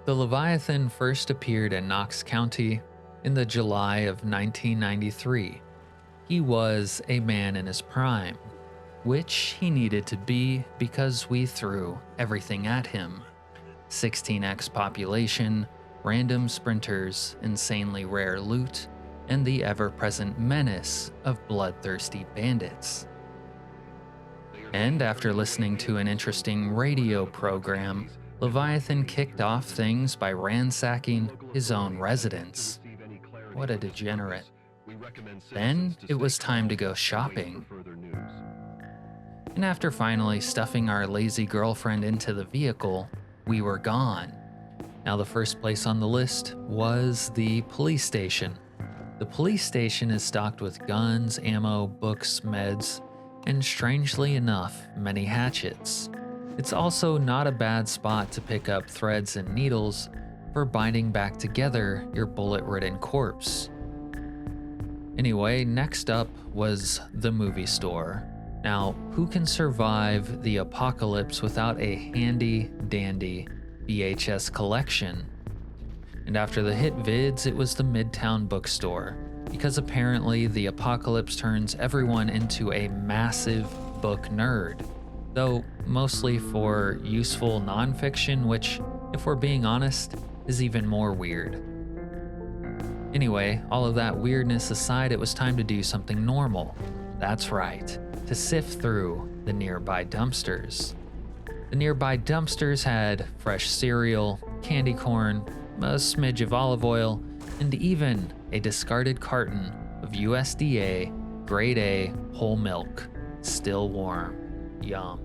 The Leviathan first appeared in Knox County in the July of 1993. He was a man in his prime, which he needed to be because we threw everything at him. 16x population, random sprinters, insanely rare loot, and the ever-present menace of bloodthirsty bandits. And after listening to an interesting radio program, Leviathan kicked off things by ransacking his own residence. What a degenerate. Then it was time to go shopping. And after finally stuffing our lazy girlfriend into the vehicle, we were gone. Now the first place on the list was the police station. The police station is stocked with guns, ammo, books, meds, and strangely enough, many hatchets. It's also not a bad spot to pick up threads and needles for binding back together your bullet-ridden corpse. Anyway, next up was the movie store. Now, who can survive the apocalypse without a handy-dandy VHS collection? And after the hit vids, it was the Midtown bookstore, because apparently the apocalypse turns everyone into a massive book nerd, though mostly for useful nonfiction, which, if we're being honest, is even more weird. Anyway, all of that weirdness aside, it was time to do something normal. That's right, to sift through the nearby dumpsters. The nearby dumpsters had fresh cereal, candy corn, a smidge of olive oil, and even a discarded carton of USDA Grade A whole milk, still warm. Yum.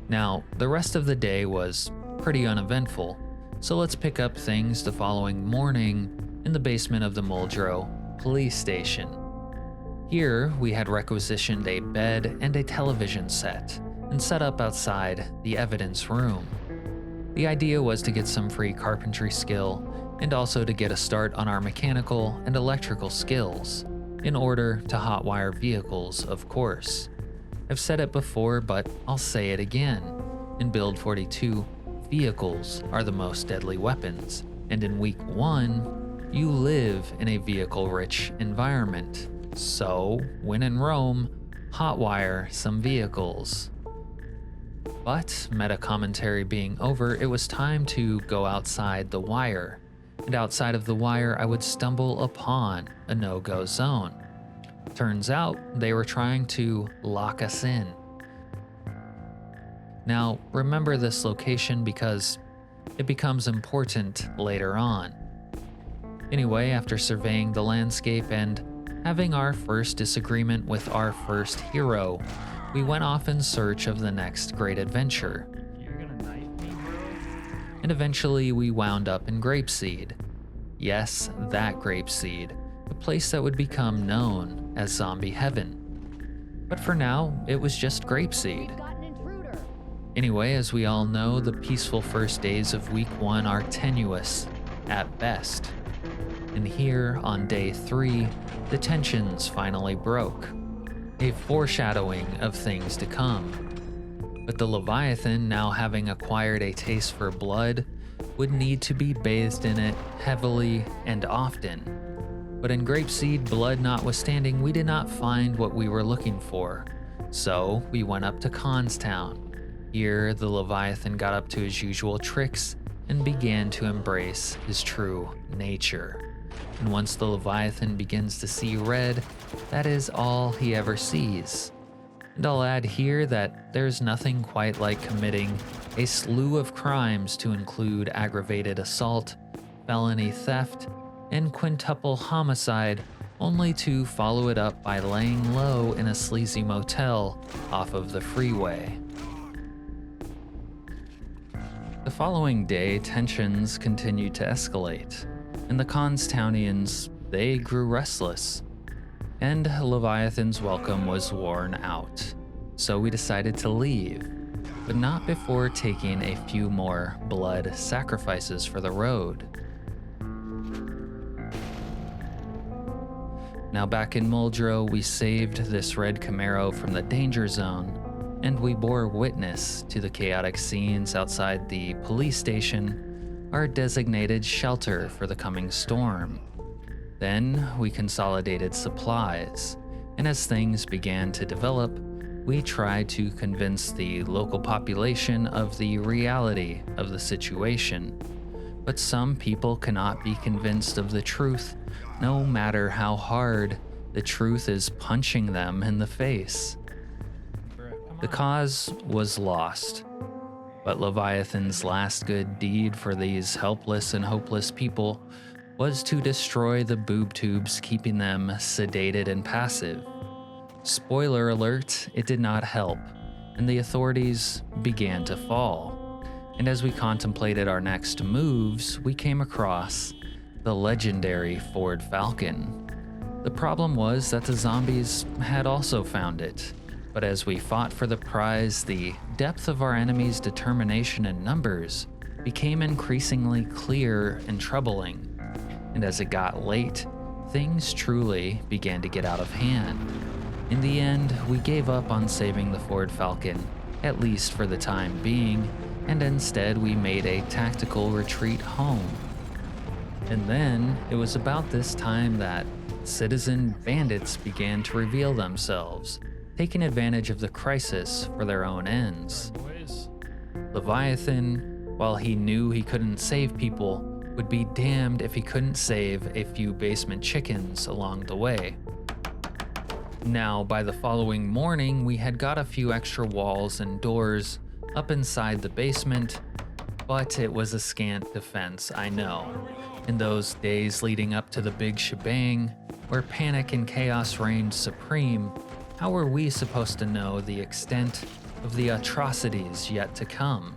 Now, the rest of the day was pretty uneventful, so let's pick up things the following morning in the basement of the Muldraugh police station. Here, we had requisitioned a bed and a television set, and set up outside the evidence room. The idea was to get some free carpentry skill, and also to get a start on our mechanical and electrical skills, in order to hotwire vehicles, of course. I've said it before, but I'll say it again. In Build 42, vehicles are the most deadly weapons, and in Week 1, you live in a vehicle-rich environment. So, when in Rome, hotwire some vehicles. But, meta commentary being over, it was time to go outside the wire. And outside of the wire, I would stumble upon a no-go zone. Turns out, they were trying to lock us in. Now, remember this location because it becomes important later on. Anyway, after surveying the landscape and having our first disagreement with our first hero, we went off in search of the next great adventure. You're gonna knife me, bro? And eventually we wound up in Grapeseed. Yes, that Grapeseed, a place that would become known as Zombie Heaven. But for now, it was just Grapeseed. We've got an intruder. Anyway, as we all know, the peaceful first days of Week 1 are tenuous, at best. And here, on day 3, the tensions finally broke. A foreshadowing of things to come. But the Leviathan, now having acquired a taste for blood, would need to be bathed in it heavily and often. But in Grapeseed, blood notwithstanding, we did not find what we were looking for. So we went up to Constown. Here, the Leviathan got up to his usual tricks and began to embrace his true nature. And once the Leviathan begins to see red, that is all he ever sees. And I'll add here that there's nothing quite like committing a slew of crimes to include aggravated assault, felony theft, and quintuple homicide, only to follow it up by laying low in a sleazy motel off of the freeway. The following day, tensions continued to escalate, and the Constownians, they grew restless. And Leviathan's welcome was worn out, so we decided to leave, but not before taking a few more blood sacrifices for the road. Now back in Muldraugh, we saved this red Camaro from the danger zone, and we bore witness to the chaotic scenes outside the police station our designated shelter for the coming storm. Then we consolidated supplies, and as things began to develop, we tried to convince the local population of the reality of the situation. But some people cannot be convinced of the truth, no matter how hard the truth is punching them in the face. The cause was lost, but Leviathan's last good deed for these helpless and hopeless people was to destroy the boob tubes, keeping them sedated and passive. Spoiler alert, it did not help, and the authorities began to fall. And as we contemplated our next moves, we came across the legendary Ford Falcon. The problem was that the zombies had also found it, but as we fought for the prize, the depth of our enemy's determination and numbers became increasingly clear and troubling. And as it got late, things truly began to get out of hand. In the end, we gave up on saving the Ford Falcon, at least for the time being, and instead we made a tactical retreat home. And then, it was about this time that citizen bandits began to reveal themselves, taking advantage of the crisis for their own ends. Leviathan, while he knew he couldn't save people, would be damned if he couldn't save a few basement chickens along the way. Now, by the following morning, we had got a few extra walls and doors up inside the basement, but it was a scant defense, I know. In those days leading up to the big shebang, where panic and chaos reigned supreme, how were we supposed to know the extent of the atrocities yet to come?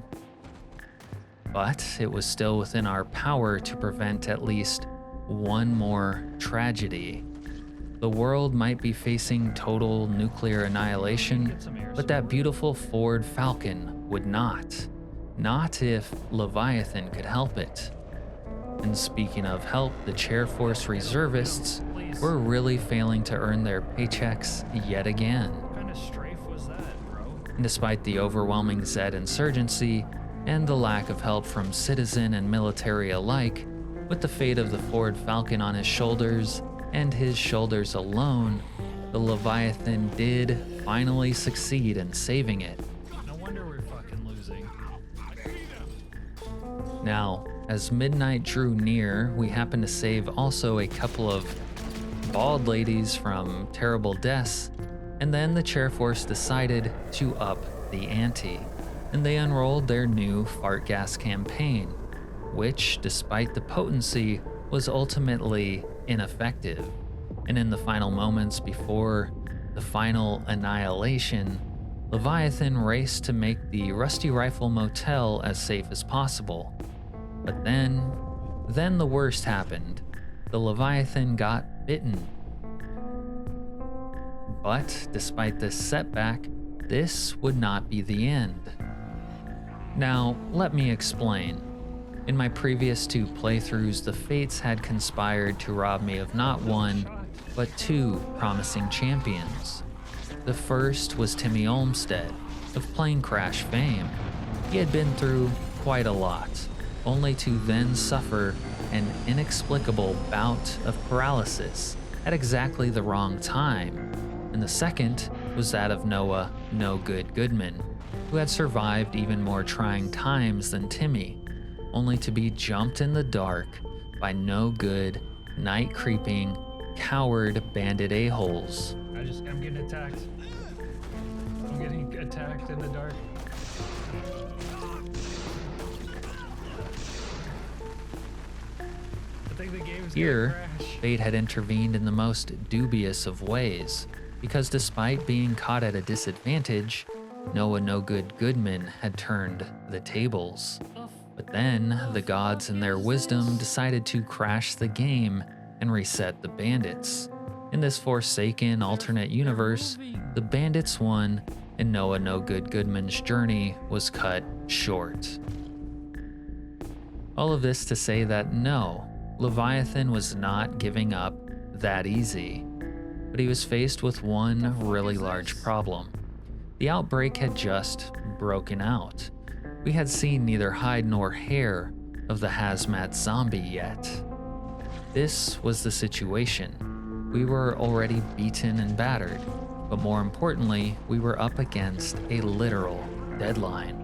But it was still within our power to prevent at least one more tragedy. The world might be facing total nuclear annihilation, but that beautiful Ford Falcon would not. Not if Leviathan could help it. And speaking of help, the Chair Force reservists were really failing to earn their paychecks yet again. What kind of strafe was that, bro? And despite the overwhelming Zed insurgency and the lack of help from citizen and military alike, with the fate of the Ford Falcon on his shoulders and his shoulders alone, the Leviathan did finally succeed in saving it. No wonder we're fucking losing. Now, as midnight drew near, we happened to save also a couple of bald ladies from terrible deaths, and then the Chair Force decided to up the ante, and they unrolled their new fart gas campaign, which, despite the potency, was ultimately ineffective. And in the final moments before the final annihilation, Leviathan raced to make the Rusty Rifle Motel as safe as possible. But then the worst happened. The Leviathan got bitten. But despite this setback, this would not be the end. Now, let me explain. In my previous 2 playthroughs, the Fates had conspired to rob me of not one, but 2 promising champions. The first was Timmy Olmstead, of Plane Crash fame. He had been through quite a lot, only to then suffer an inexplicable bout of paralysis at exactly the wrong time. And the second was that of Noah No Good Goodman, who had survived even more trying times than Timmy, only to be jumped in the dark by no good, night-creeping, coward bandit a-holes. I'm getting attacked. I'm getting attacked in the dark. I think the game's Here, gonna crash. fate had intervened in the most dubious of ways, because despite being caught at a disadvantage, Noah No Good Goodman had turned the tables. But then, the gods in their wisdom decided to crash the game and reset the bandits. In this forsaken alternate universe, the bandits won, and Noah No Good Goodman's journey was cut short. All of this to say that no, Leviathan was not giving up that easy. But he was faced with one really large problem. The outbreak had just broken out. We had seen neither hide nor hair, of the hazmat zombie yet. This was the situation. We were already beaten and battered, but more importantly, we were up against a literal deadline.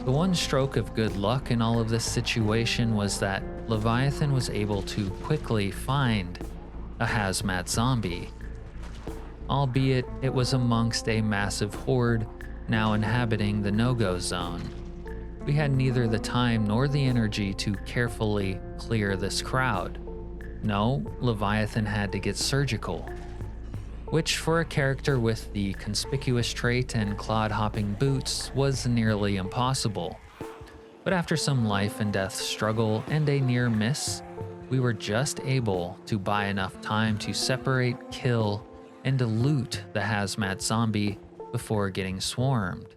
The one stroke of good luck in all of this situation was that Leviathan was able to quickly find a hazmat zombie, albeit it was amongst a massive horde now inhabiting the no-go zone. We had neither the time nor the energy to carefully clear this crowd. No, Leviathan had to get surgical, which for a character with the conspicuous trait and clod-hopping boots was nearly impossible. But after some life and death struggle and a near miss, we were just able to buy enough time to separate, kill, and loot the hazmat zombie before getting swarmed.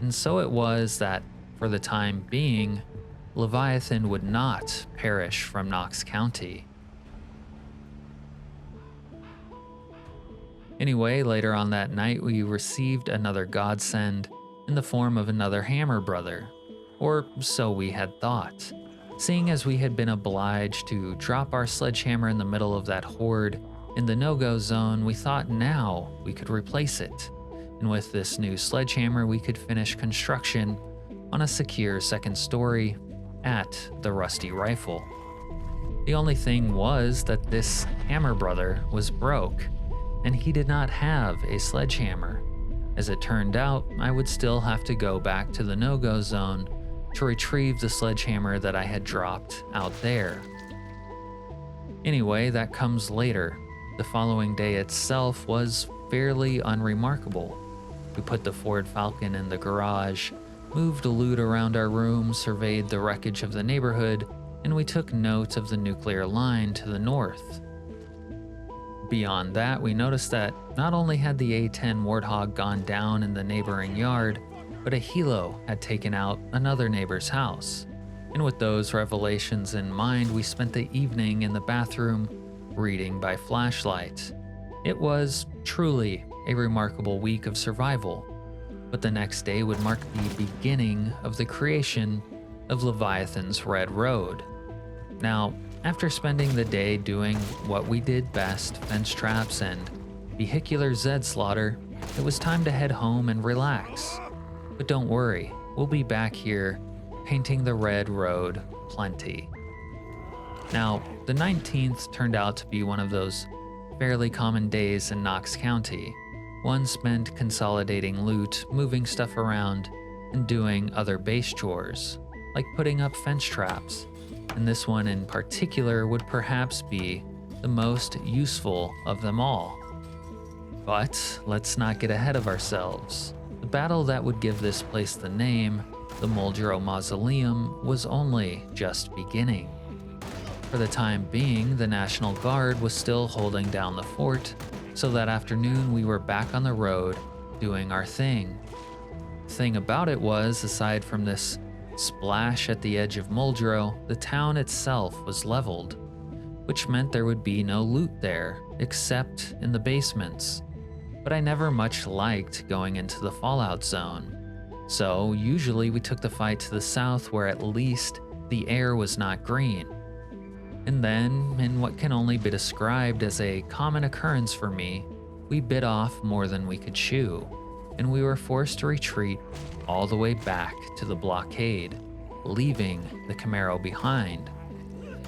And so it was that, for the time being, Leviathan would not perish from Knox County. Anyway, later on that night, we received another godsend in the form of another hammer brother, or so we had thought. Seeing as we had been obliged to drop our sledgehammer in the middle of that horde in the no-go zone, we thought now we could replace it. And with this new sledgehammer, we could finish construction on a secure second story at the Rusty Rifle. The only thing was that this hammer brother was broke, and he did not have a sledgehammer. As it turned out, I would still have to go back to the no-go zone to retrieve the sledgehammer that I had dropped out there. Anyway, that comes later. The following day itself was fairly unremarkable. We put the Ford Falcon in the garage, moved loot around our room, surveyed the wreckage of the neighborhood, and we took note of the nuclear line to the north. Beyond that, we noticed that not only had the A-10 Warthog gone down in the neighboring yard, but a helo had taken out another neighbor's house. And with those revelations in mind, we spent the evening in the bathroom reading by flashlight. It was truly a remarkable week of survival, but the next day would mark the beginning of the creation of Leviathan's Red Road. Now, after spending the day doing what we did best, fence traps and vehicular Zed slaughter, it was time to head home and relax. But don't worry, we'll be back here painting the Red Road plenty. Now, the 19th turned out to be one of those fairly common days in Knox County. One spent consolidating loot, moving stuff around, and doing other base chores, like putting up fence traps. And this one in particular would perhaps be the most useful of them all. But let's not get ahead of ourselves. The battle that would give this place the name, the Muldraugh Mausoleum, was only just beginning. For the time being, the National Guard was still holding down the fort, so that afternoon we were back on the road doing our thing. The thing about it was, aside from this splash at the edge of Muldraugh, the town itself was leveled, which meant there would be no loot there, except in the basements. But I never much liked going into the fallout zone, so usually we took the fight to the south where at least the air was not green. And then, in what can only be described as a common occurrence for me, we bit off more than we could chew, and we were forced to retreat all the way back to the blockade, leaving the Camaro behind.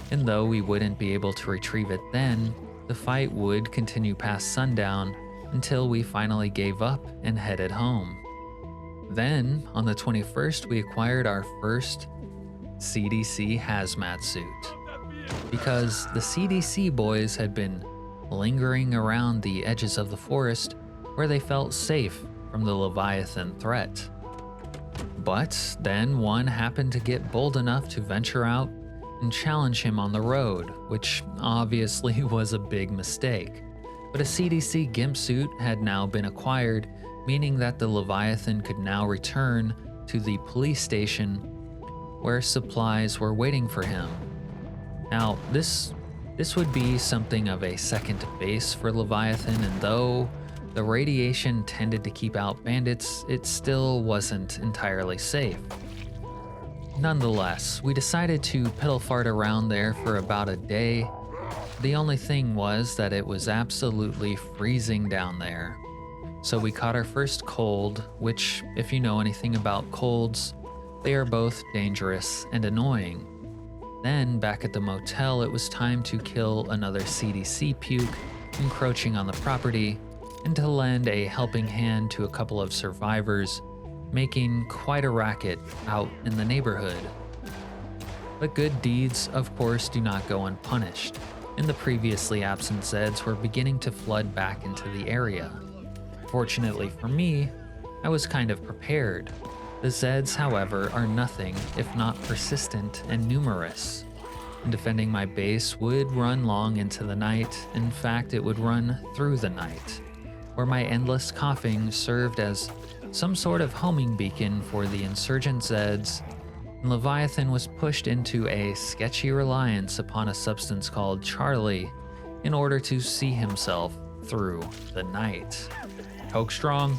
And though we wouldn't be able to retrieve it then, the fight would continue past sundown until we finally gave up and headed home. Then, on the 21st, we acquired our first CDC hazmat suit, because the CDC boys had been lingering around the edges of the forest where they felt safe from the Leviathan threat. But then one happened to get bold enough to venture out and challenge him on the road, which obviously was a big mistake. But a CDC GIMP suit had now been acquired, meaning that the Leviathan could now return to the police station where supplies were waiting for him. Now, this would be something of a second base for Leviathan, and though the radiation tended to keep out bandits, it still wasn't entirely safe. nonetheless, we decided to piddle fart around there for about a day. The only thing was that it was absolutely freezing down there. So we caught our first cold, which, if you know anything about colds, they are both dangerous and annoying. Then, back at the motel, it was time to kill another CDC puke encroaching on the property and to lend a helping hand to a couple of survivors, making quite a racket out in the neighborhood. But good deeds, of course, do not go unpunished, and the previously absent Zeds were beginning to flood back into the area. Fortunately for me, I was kind of prepared. The Zeds, however, are nothing if not persistent and numerous. And defending my base would run long into the night. In fact, it would run through the night, where my endless coughing served as some sort of homing beacon for the insurgent Zeds, and Leviathan was pushed into a sketchy reliance upon a substance called Charlie in order to see himself through the night. Coke strong.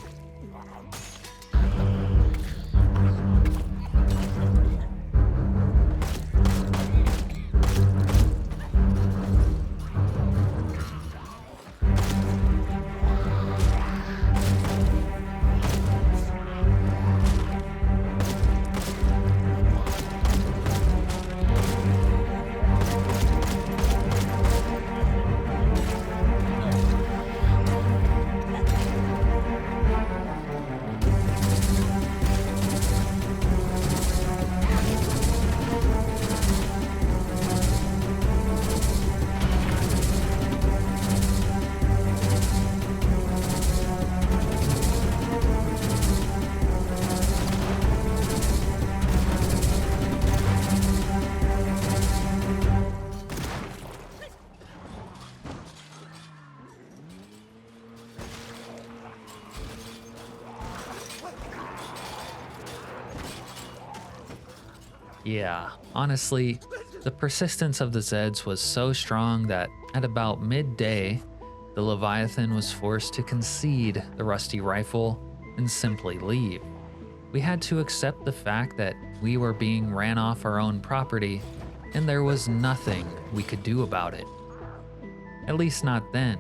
Yeah, honestly, the persistence of the Zeds was so strong that at about midday, the Leviathan was forced to concede the rusty rifle and simply leave. We had to accept the fact that we were being ran off our own property, and there was nothing we could do about it. At least not then.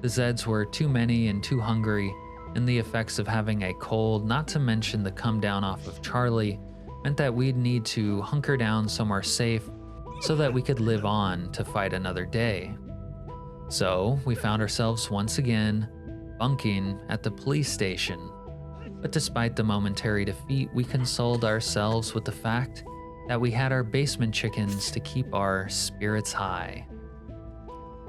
The Zeds were too many and too hungry, and the effects of having a cold, not to mention the come down off of Charlie, meant that we'd need to hunker down somewhere safe so that we could live on to fight another day. So we found ourselves once again bunking at the police station. But despite the momentary defeat, we consoled ourselves with the fact that we had our basement chickens to keep our spirits high.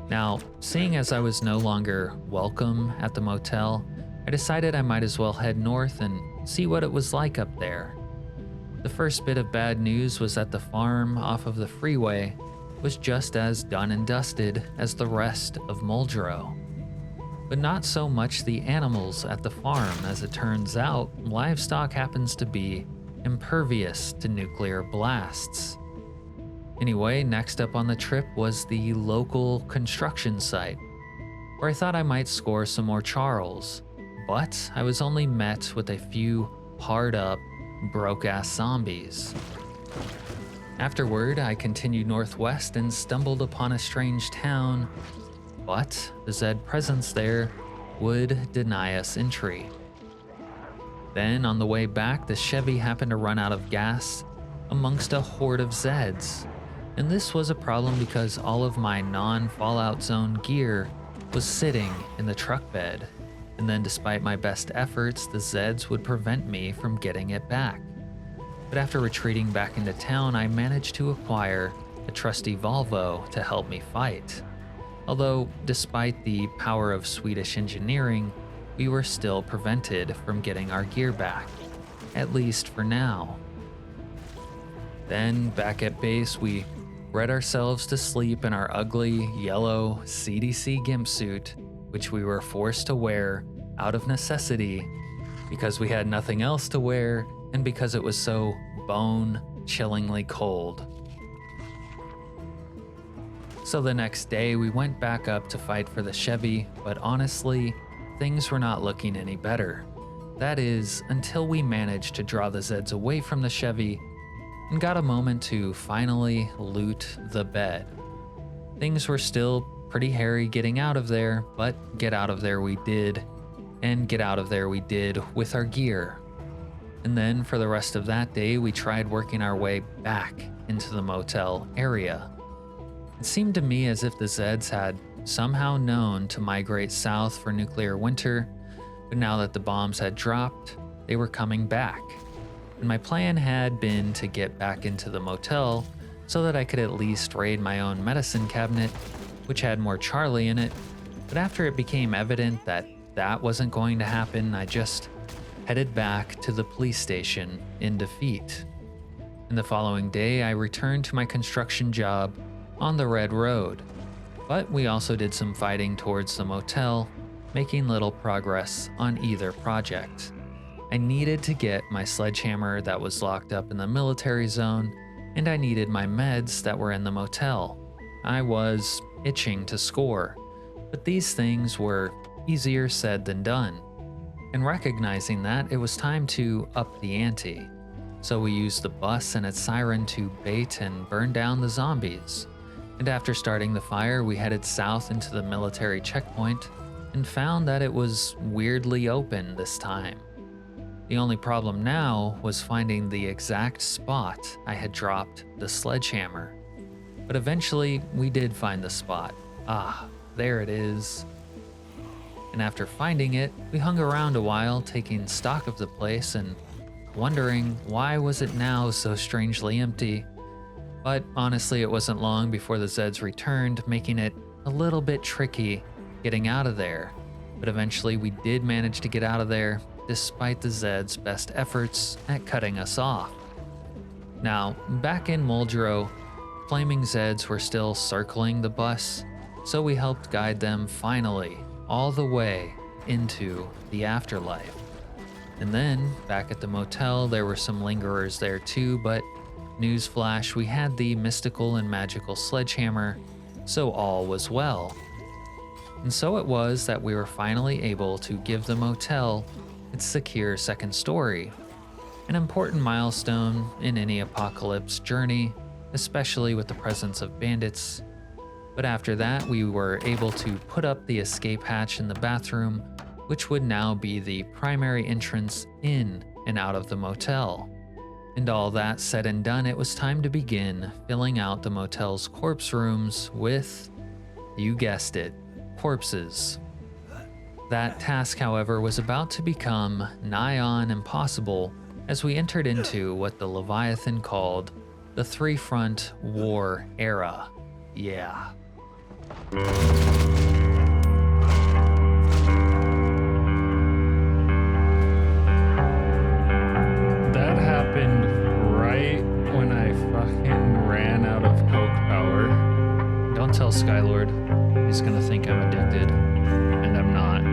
Now, seeing as I was no longer welcome at the motel, I decided I might as well head north and see what it was like up there. The first bit of bad news was that the farm off of the freeway was just as done and dusted as the rest of Muldraugh. But not so much the animals at the farm. As it turns out, livestock happens to be impervious to nuclear blasts. Anyway, next up on the trip was the local construction site, where I thought I might score some more Charles, but I was only met with a few hard up, broke-ass zombies. Afterward, I continued northwest and stumbled upon a strange town, but the Zed presence there would deny us entry. Then, on the way back, the Chevy happened to run out of gas amongst a horde of Zeds, and this was a problem because all of my non-Fallout Zone gear was sitting in the truck bed. And then despite my best efforts, the Zeds would prevent me from getting it back. But after retreating back into town, I managed to acquire a trusty Volvo to help me fight. Although, despite the power of Swedish engineering, we were still prevented from getting our gear back, at least for now. Then, back at base, we read ourselves to sleep in our ugly, yellow CDC gimp suit, which we were forced to wear out of necessity because we had nothing else to wear and because it was so bone-chillingly cold. So the next day we went back up to fight for the Chevy, but honestly, things were not looking any better. That is, until we managed to draw the Zeds away from the Chevy and got a moment to finally loot the bed. Things were still pretty hairy getting out of there, but get out of there we did, and get out of there we did with our gear. And then for the rest of that day, we tried working our way back into the motel area. It seemed to me as if the Zeds had somehow known to migrate south for nuclear winter, but now that the bombs had dropped, they were coming back. And my plan had been to get back into the motel so that I could at least raid my own medicine cabinet, which had more Charlie in it. But after it became evident that that wasn't going to happen, I just headed back to the police station in defeat. And the following day, I returned to my construction job on the Red Road. But we also did some fighting towards the motel, making little progress on either project. I needed to get my sledgehammer that was locked up in the military zone, and I needed my meds that were in the motel. I was itching to score, but these things were easier said than done. And recognizing that, it was time to up the ante. So we used the bus and its siren to bait and burn down the zombies. And after starting the fire, we headed south into the military checkpoint and found that it was weirdly open this time. The only problem now was finding the exact spot I had dropped the sledgehammer. But eventually, we did find the spot. Ah, there it is. And after finding it, we hung around a while, taking stock of the place and wondering why was it now so strangely empty. But honestly, it wasn't long before the Zeds returned, making it a little bit tricky getting out of there. But eventually we did manage to get out of there, despite the Zeds' best efforts at cutting us off. Now, back in Muldraugh, flaming Zeds were still circling the bus, so we helped guide them finally all the way into the afterlife. And then, back at the motel, there were some lingerers there too, but newsflash, we had the mystical and magical sledgehammer, so all was well. And so it was that we were finally able to give the motel its secure second story, an important milestone in any apocalypse journey, especially with the presence of bandits. But after that, we were able to put up the escape hatch in the bathroom, which would now be the primary entrance in and out of the motel. And all that said and done, it was time to begin filling out the motel's corpse rooms with, you guessed it, corpses. That task, however, was about to become nigh on impossible as we entered into what the Leviathan called the Three-Front War Era. Yeah. That happened right when I fucking ran out of Coke power. Don't tell Skylord. He's gonna think I'm addicted, and I'm not.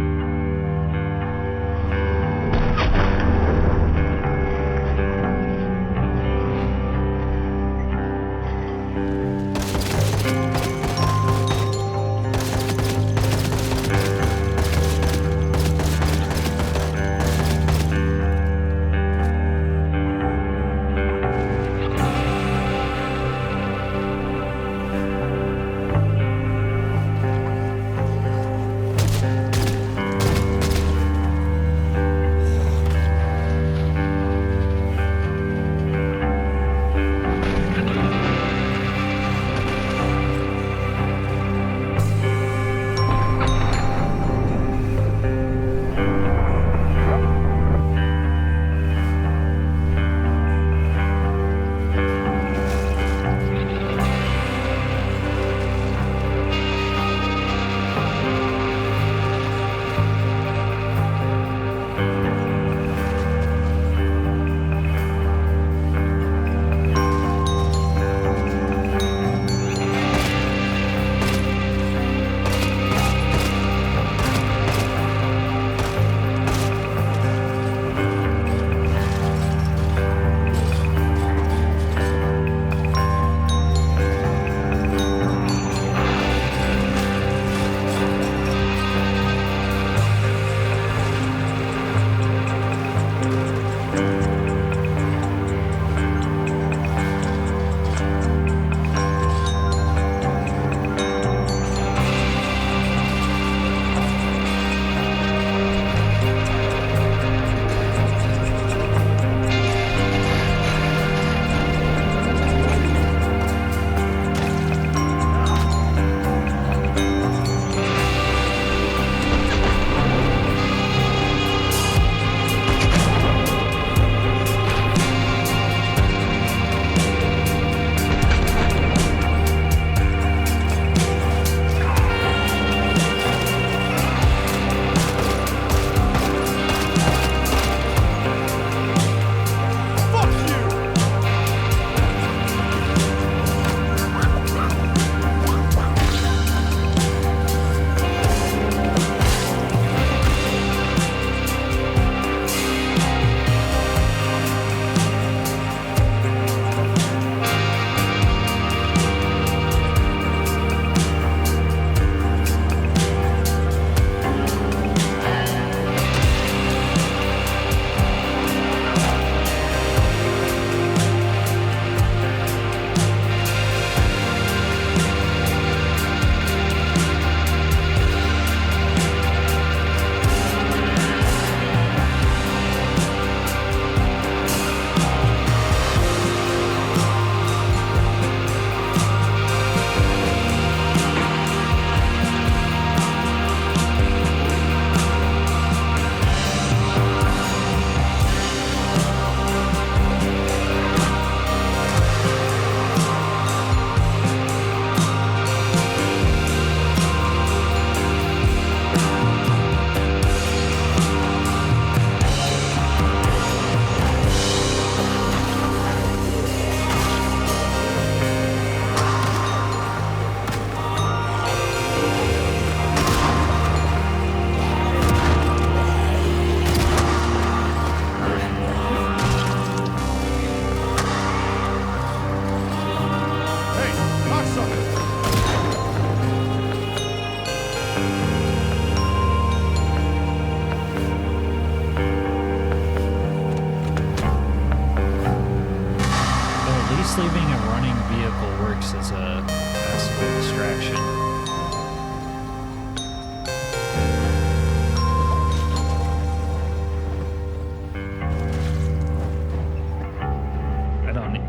Just leaving a running vehicle works as a passable distraction.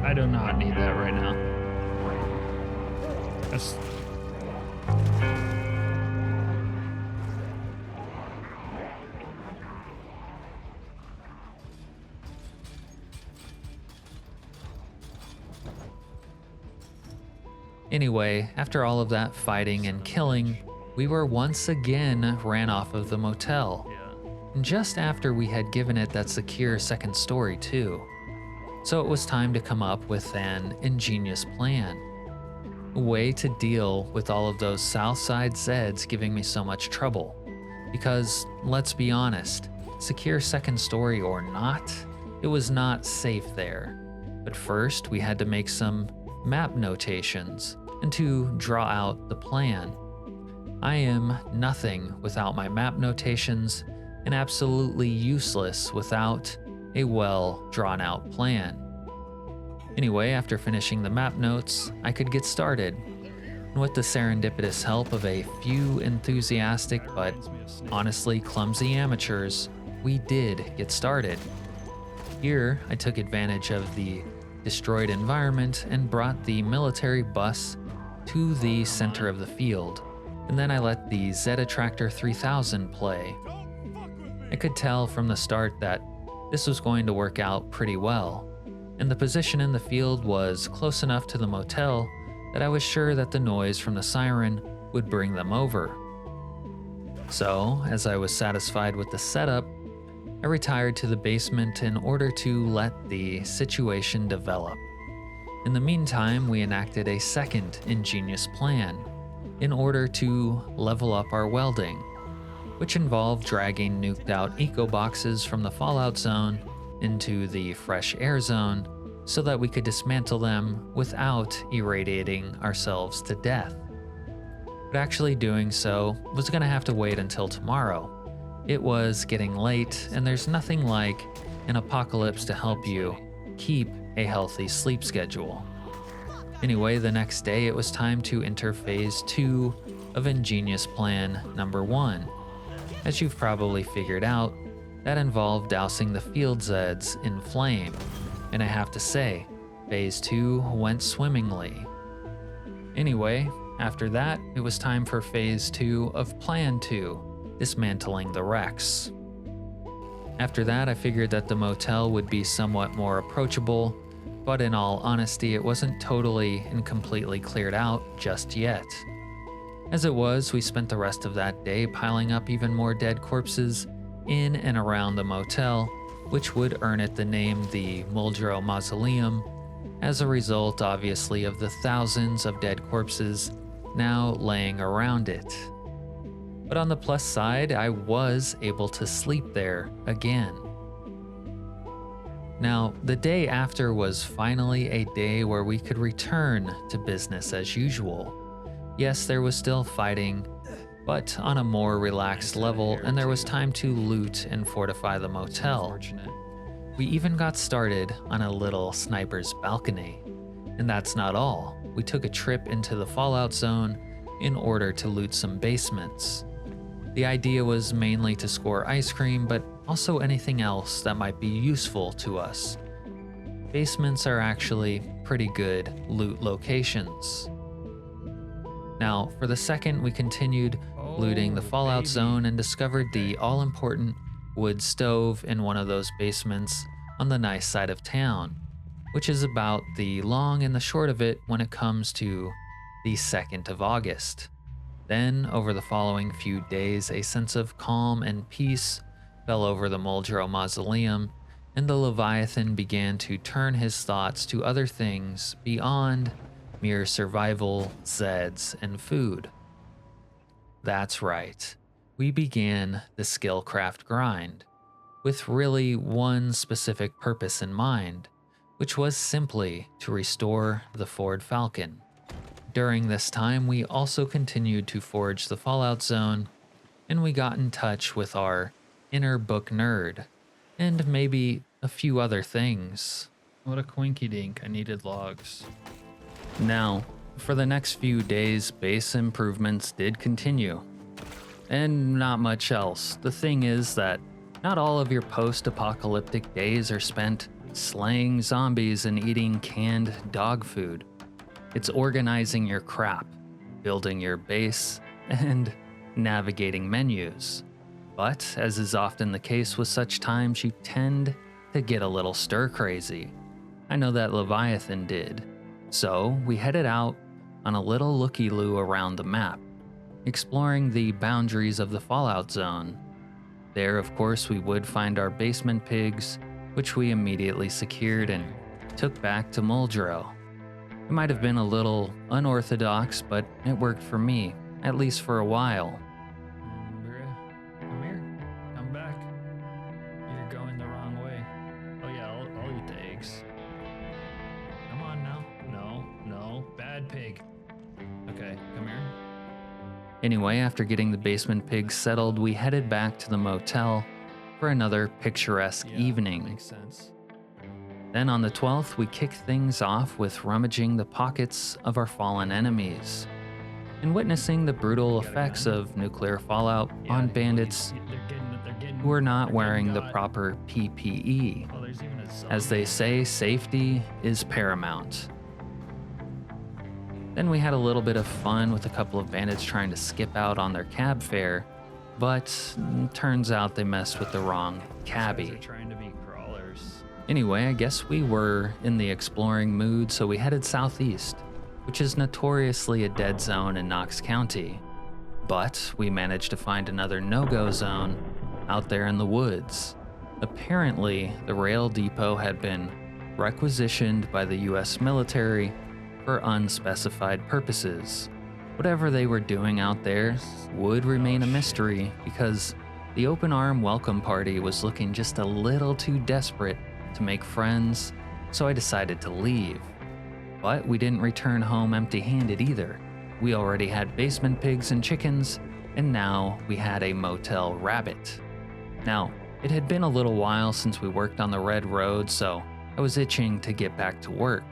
I do not need that right now. That's... Anyway, after all of that fighting and killing, we were once again ran off of the motel. And just after we had given it that secure second story too. So it was time to come up with an ingenious plan. A way to deal with all of those Southside Zeds giving me so much trouble. Because, let's be honest, secure second story or not, it was not safe there. But first, we had to make some map notations and to draw out the plan. I am nothing without my map notations and absolutely useless without a well drawn out plan. Anyway, after finishing the map notes, I could get started. And with the serendipitous help of a few enthusiastic but honestly clumsy amateurs, we did get started. Here, I took advantage of the destroyed environment and brought the military bus to the center of the field, and then I let the Zeta Tractor 3000 play. I could tell from the start that this was going to work out pretty well, and the position in the field was close enough to the motel that I was sure that the noise from the siren would bring them over. So, as I was satisfied with the setup, I retired to the basement in order to let the situation develop. In the meantime, we enacted a second ingenious plan in order to level up our welding, which involved dragging nuked out eco boxes from the fallout zone into the fresh air zone so that we could dismantle them without irradiating ourselves to death. But actually doing so was going to have to wait until tomorrow. It was getting late, and there's nothing like an apocalypse to help you keep a healthy sleep schedule. Anyway, the next day it was time to enter phase 2 of Ingenious Plan number 1. As you've probably figured out, that involved dousing the field Zeds in flame, and I have to say, phase 2 went swimmingly. Anyway, after that, it was time for phase 2 of Plan 2, dismantling the wrecks. After that, I figured that the motel would be somewhat more approachable, but in all honesty, it wasn't totally and completely cleared out just yet. As it was, we spent the rest of that day piling up even more dead corpses in and around the motel, which would earn it the name the Muldraugh Mausoleum, as a result, obviously, of the thousands of dead corpses now laying around it. But on the plus side, I was able to sleep there again. Now, the day after was finally a day where we could return to business as usual. Yes, there was still fighting, but on a more relaxed level, and there was time to loot and fortify the motel. We even got started on a little sniper's balcony. And that's not all. We took a trip into the fallout zone in order to loot some basements. The idea was mainly to score ice cream, but also anything else that might be useful to us. Basements are actually pretty good loot locations. Now, for the second, we continued looting the fallout zone and discovered the all-important wood stove in one of those basements on the nice side of town, which is about the long and the short of it when it comes to the 2nd of August. Then, over the following few days, a sense of calm and peace fell over the Muldraugh Mausoleum, and the Leviathan began to turn his thoughts to other things beyond mere survival, Zeds, and food. That's right, we began the Skillcraft grind, with really one specific purpose in mind, which was simply to restore the Ford Falcon. During this time, we also continued to forge the Fallout Zone, and we got in touch with our inner book nerd, and maybe a few other things. What a quinky dink. I needed logs. Now, for the next few days, base improvements did continue. And not much else. The thing is that not all of your post-apocalyptic days are spent slaying zombies and eating canned dog food. It's organizing your crap, building your base, and navigating menus. But, as is often the case with such times, you tend to get a little stir-crazy. I know that Leviathan did. So, we headed out on a little looky-loo around the map, exploring the boundaries of the Fallout Zone. There, of course, we would find our basement pigs, which we immediately secured and took back to Muldraugh. It might have been a little unorthodox, but it worked for me, at least for a while. Come here. Come back. You're going the wrong way. Oh yeah, I'll eat the eggs. Come on now. No. Bad pig. Okay, come here. Anyway, after getting the basement pigs settled, we headed back to the motel for another picturesque evening. Makes sense. Then on the 12th, we kicked things off with rummaging the pockets of our fallen enemies and witnessing the brutal effects of nuclear fallout on bandits who are not wearing the proper PPE. As they say, safety is paramount. Then we had a little bit of fun with a couple of bandits trying to skip out on their cab fare, but turns out they messed with the wrong cabbie. Anyway, I guess we were in the exploring mood, so we headed southeast, which is notoriously a dead zone in Knox County. But we managed to find another no-go zone out there in the woods. Apparently, the rail depot had been requisitioned by the US military for unspecified purposes. Whatever they were doing out there would remain a mystery because the open arm welcome party was looking just a little too desperate to make friends, so I decided to leave. But we didn't return home empty-handed either. We already had basement pigs and chickens, and now we had a motel rabbit. Now, it had been a little while since we worked on the Red Road, so I was itching to get back to work.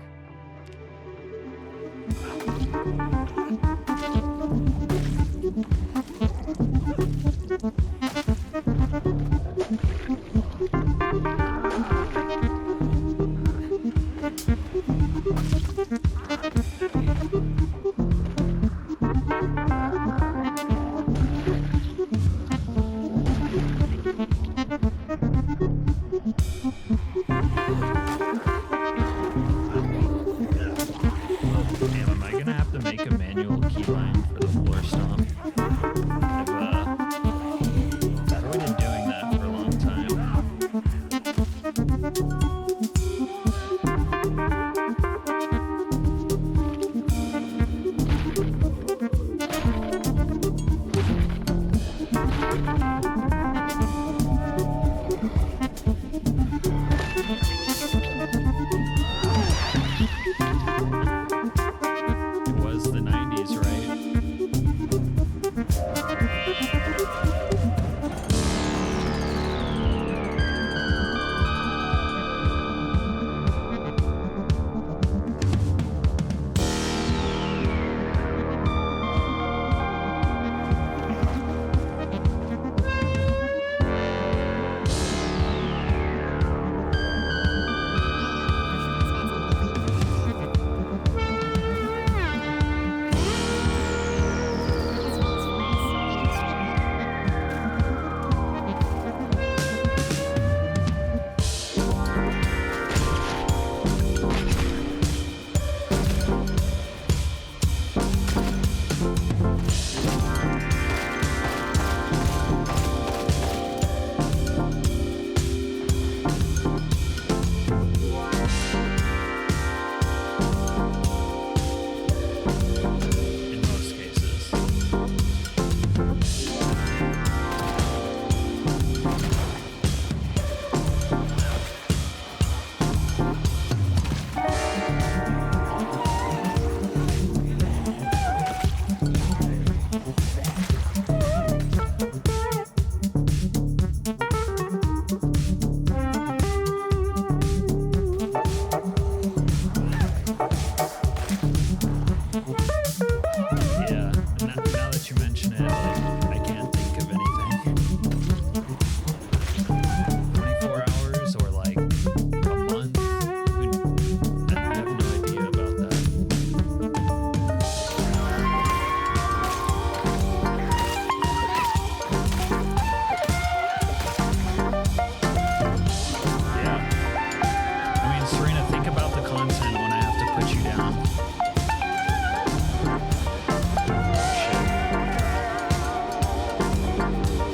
you down.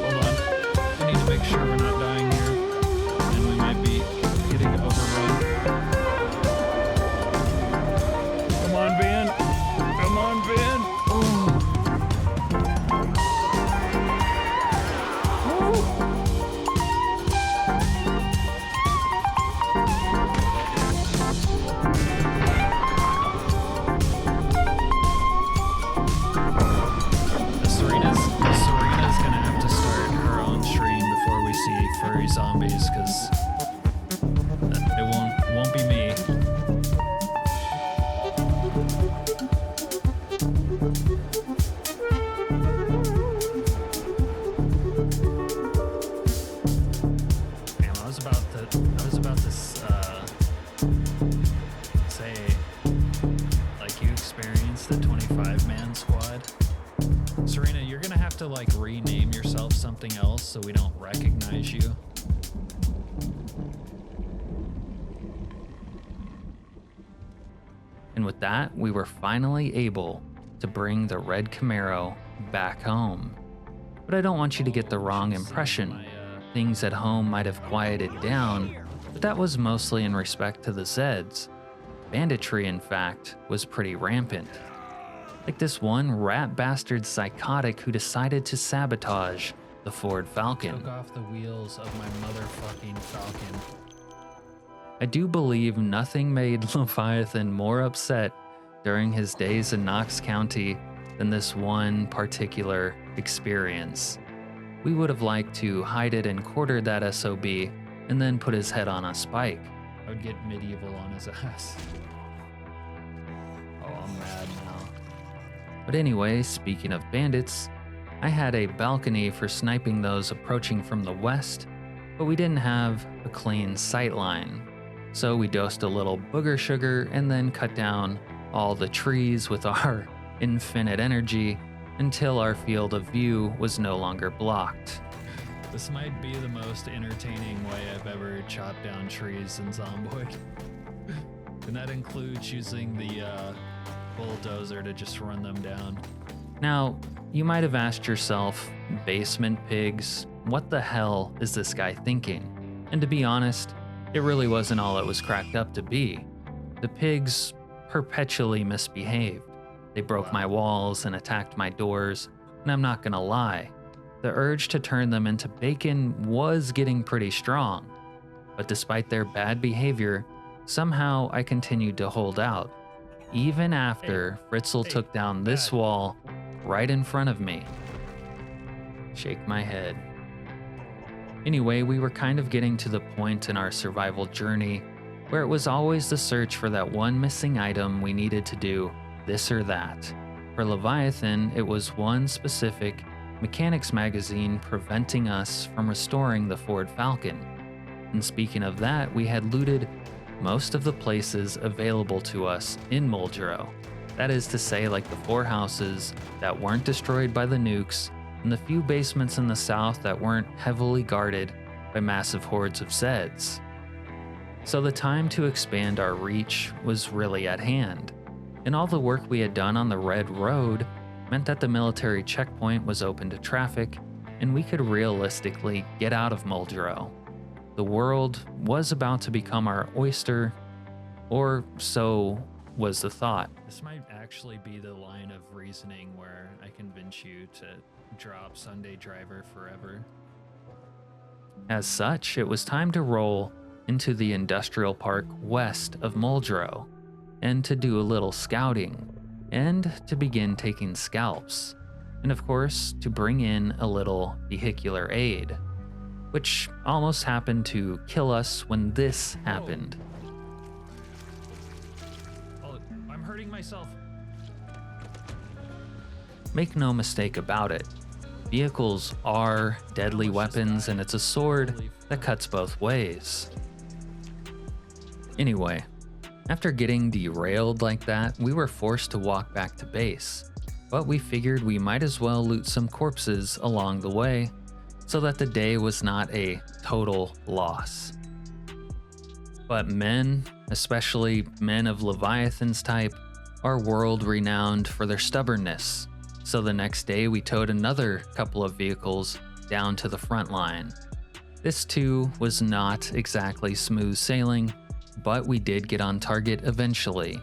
Hold on. We need to make sure we're not dying here. And we might be getting overrun. Come on, Van. Come on, Van. Serena's gonna have to start her own stream before we see furry zombies, because it won't be me. Damn, I was about to say, like, you experienced a 25-man squad. Serena, you're gonna have to like rename yourself something else so we don't recognize you. And with that, we were finally able to bring the red Camaro back home. But I don't want you to get the wrong impression. Things at home might have quieted down, but that was mostly in respect to the Zeds. Banditry, in fact, was pretty rampant. Like this one rat bastard psychotic who decided to sabotage the Ford Falcon. Took off the wheels of my motherfucking Falcon. I do believe nothing made Leviathan more upset during his days in Knox County than this one particular experience. We would have liked to hide it and quarter that SOB and then put his head on a spike. I would get medieval on his ass. Oh, I'm mad now. But anyway, speaking of bandits, I had a balcony for sniping those approaching from the west, but we didn't have a clean sight line. So we dosed a little booger sugar and then cut down all the trees with our infinite energy until our field of view was no longer blocked. This might be the most entertaining way I've ever chopped down trees in Zomboid. And that includes using the bulldozer to just run them down. Now, you might have asked yourself, basement pigs, what the hell is this guy thinking? And to be honest, it really wasn't all it was cracked up to be. The pigs perpetually misbehaved. They broke my walls and attacked my doors, and I'm not gonna lie, the urge to turn them into bacon was getting pretty strong. But despite their bad behavior, somehow I continued to hold out, even after Fritzl took down this wall right in front of me. Shake my head. Anyway, we were kind of getting to the point in our survival journey where it was always the search for that one missing item we needed to do this or that. For Leviathan, it was one specific mechanics magazine preventing us from restoring the Ford Falcon. And speaking of that, we had looted most of the places available to us in Muldraugh. That is to say, like the 4 houses that weren't destroyed by the nukes, and the few basements in the south that weren't heavily guarded by massive hordes of Zeds. So the time to expand our reach was really at hand, and all the work we had done on the Red Road meant that the military checkpoint was open to traffic, and we could realistically get out of Muldraugh. The world was about to become our oyster, or so was the thought. This might actually be the line of reasoning where I convince you to drop Sunday Driver forever. As such, it was time to roll into the industrial park west of Muldraugh, and to do a little scouting, and to begin taking scalps, and of course, to bring in a little vehicular aid, which almost happened to kill us when this happened. Oh, I'm hurting myself. Make no mistake about it, vehicles are deadly weapons, and it's a sword that cuts both ways. Anyway, after getting derailed like that, we were forced to walk back to base, but we figured we might as well loot some corpses along the way so that the day was not a total loss. But men, especially men of Leviathan's type, are world renowned for their stubbornness. So the next day we towed another couple of vehicles down to the front line. This too was not exactly smooth sailing, but we did get on target eventually,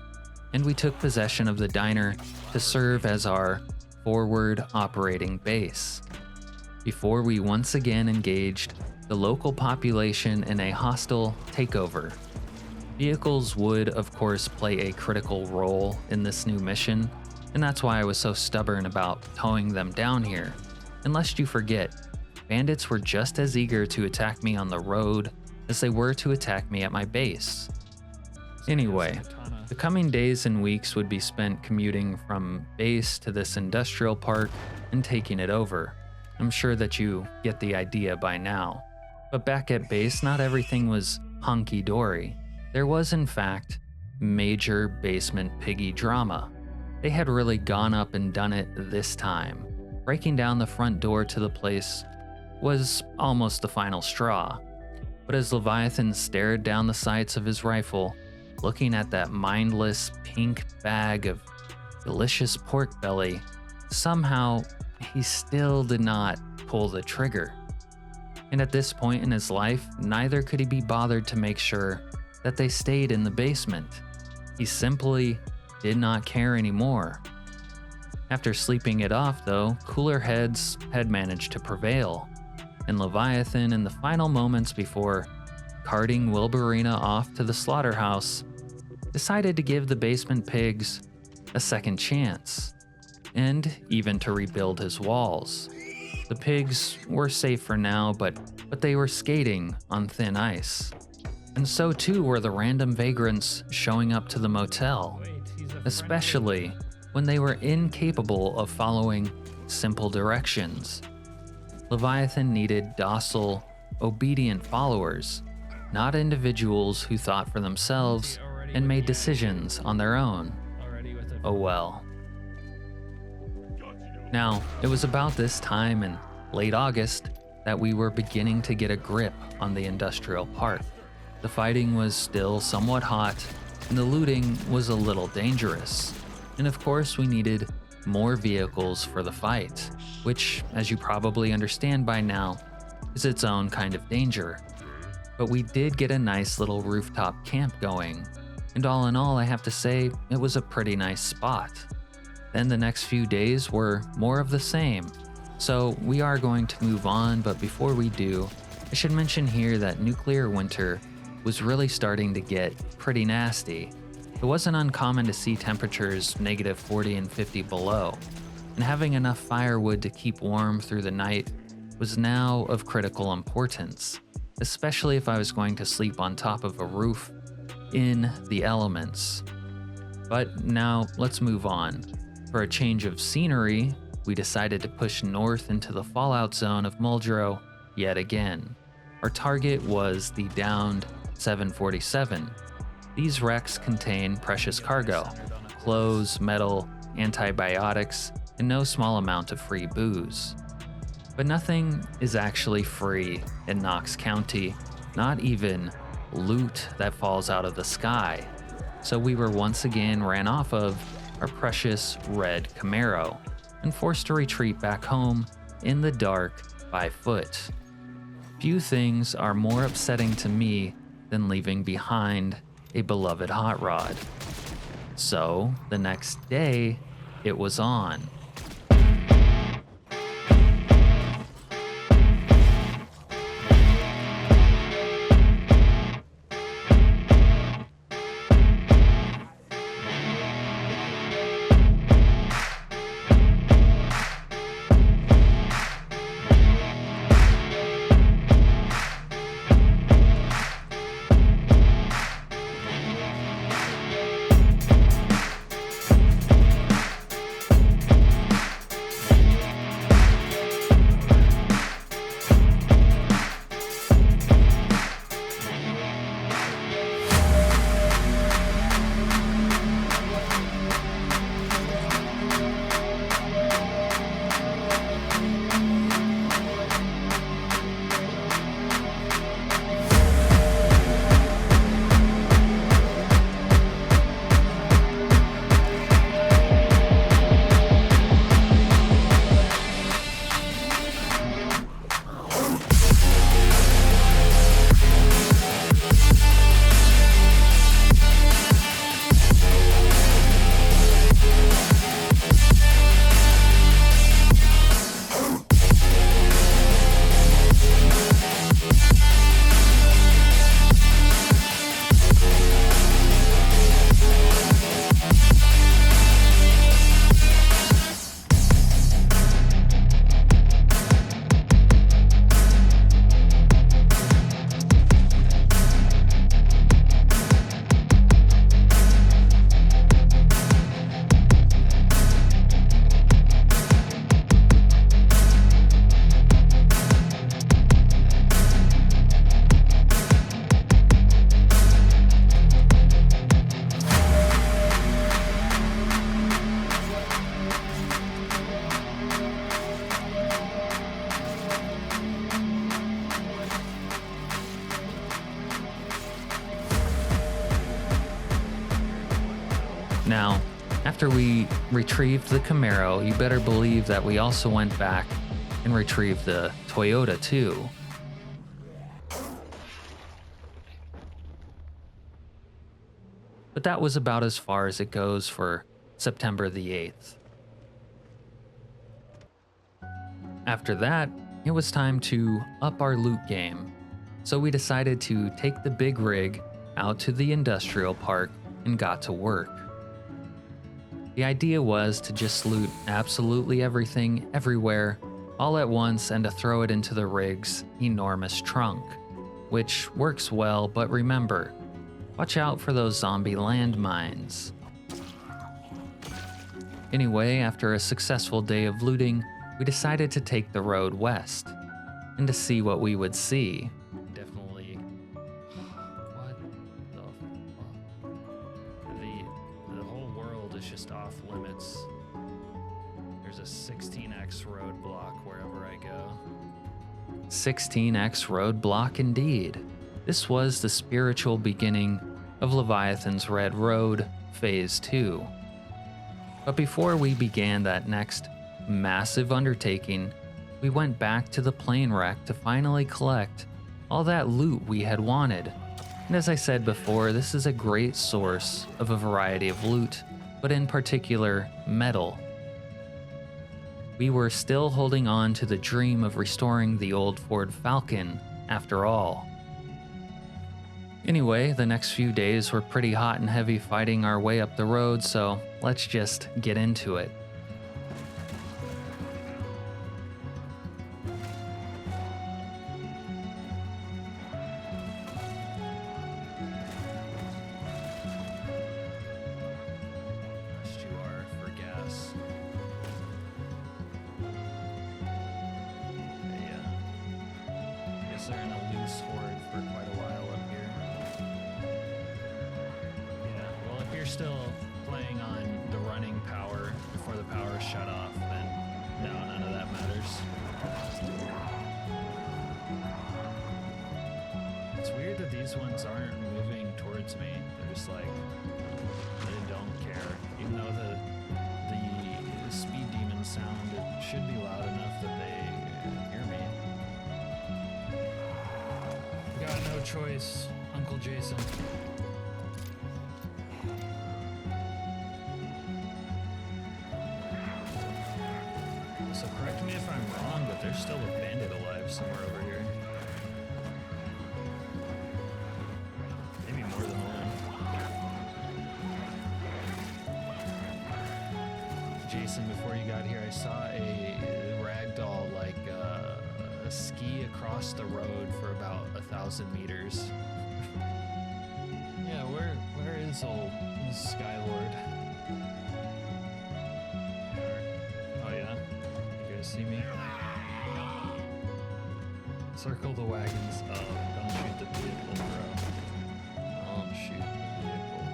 and we took possession of the diner to serve as our forward operating base. Before we once again engaged the local population in a hostile takeover. Vehicles would, of course, play a critical role in this new mission, and that's why I was so stubborn about towing them down here. And lest you forget, bandits were just as eager to attack me on the road as they were to attack me at my base. Anyway, the coming days and weeks would be spent commuting from base to this industrial park and taking it over. I'm sure that you get the idea by now. But back at base, not everything was hunky-dory. There was, in fact, major basement piggy drama. They had really gone up and done it this time. Breaking down the front door to the place was almost the final straw. But as Leviathan stared down the sights of his rifle, looking at that mindless pink bag of delicious pork belly, somehow he still did not pull the trigger. And at this point in his life, neither could he be bothered to make sure that they stayed in the basement. He simply did not care anymore. After sleeping it off though, cooler heads had managed to prevail, and Leviathan, in the final moments before carting Wilburina off to the slaughterhouse, decided to give the basement pigs a second chance, and even to rebuild his walls. The pigs were safe for now, but they were skating on thin ice. And so too were the random vagrants showing up to the motel, especially when they were incapable of following simple directions. Leviathan needed docile, obedient followers, not individuals who thought for themselves and made decisions on their own. Oh well. Now, it was about this time in late August that we were beginning to get a grip on the industrial park. The fighting was still somewhat hot, and the looting was a little dangerous. And of course, we needed more vehicles for the fight, which, as you probably understand by now, is its own kind of danger. But we did get a nice little rooftop camp going, and all in all, I have to say, it was a pretty nice spot. Then the next few days were more of the same, so we are going to move on, but before we do, I should mention here that nuclear winter was really starting to get pretty nasty. It wasn't uncommon to see temperatures -40 and 50 below, and having enough firewood to keep warm through the night was now of critical importance, especially if I was going to sleep on top of a roof in the elements. But now let's move on. For a change of scenery, we decided to push north into the fallout zone of Muldraugh yet again. Our target was the downed 747. These wrecks contain precious cargo, clothes, metal, antibiotics, and no small amount of free booze. But nothing is actually free in Knox County, not even loot that falls out of the sky. So we were once again ran off of our precious red Camaro and forced to retreat back home in the dark by foot. Few things are more upsetting to me than leaving behind a beloved hot rod. So the next day, it was on. Now, after we retrieved the Camaro, you better believe that we also went back and retrieved the Toyota too. But that was about as far as it goes for September the 8th. After that, it was time to up our loot game. So we decided to take the big rig out to the industrial park and got to work. The idea was to just loot absolutely everything, everywhere, all at once, and to throw it into the rig's enormous trunk, which works well, but remember, watch out for those zombie landmines. Anyway, after a successful day of looting, we decided to take the road west, and to see what we would see. Definitely. What the fuck? The whole world is just off limits. There's a 16x roadblock wherever I go. 16x roadblock indeed. This was the spiritual beginning of Leviathan's Red Road, Phase 2. But before we began that next massive undertaking, we went back to the plane wreck to finally collect all that loot we had wanted. And as I said before, this is a great source of a variety of loot, but in particular, metal. We were still holding on to the dream of restoring the old Ford Falcon, after all. Anyway, the next few days were pretty hot and heavy fighting our way up the road, so let's just get into it. They're in a loose horde for quite a while up here. Yeah, well, if you're still playing on the running power before the power is shut off, then no, none of that matters. It's weird that these ones aren't moving towards me. They're just like, they don't care. Even though the speed demon sound, it should be loud enough that they hear me. Got no choice, Uncle Jason. So correct me if I'm wrong, but there's still a bandit alive somewhere over here. Maybe more than one. Jason, before you got here, I saw a ragdoll like ski across the road for about 1,000 meters. Yeah, where is old Skylord? Oh yeah? You guys see me? Circle the wagons. Oh, don't shoot the vehicle, bro. Don't shoot the vehicle.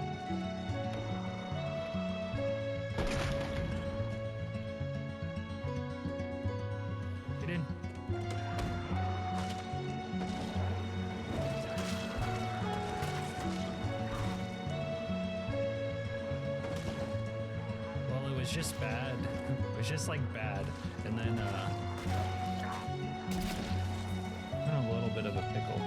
Get in. Well, it was just bad. It was just like bad. And then, I'm a little bit of a pickle.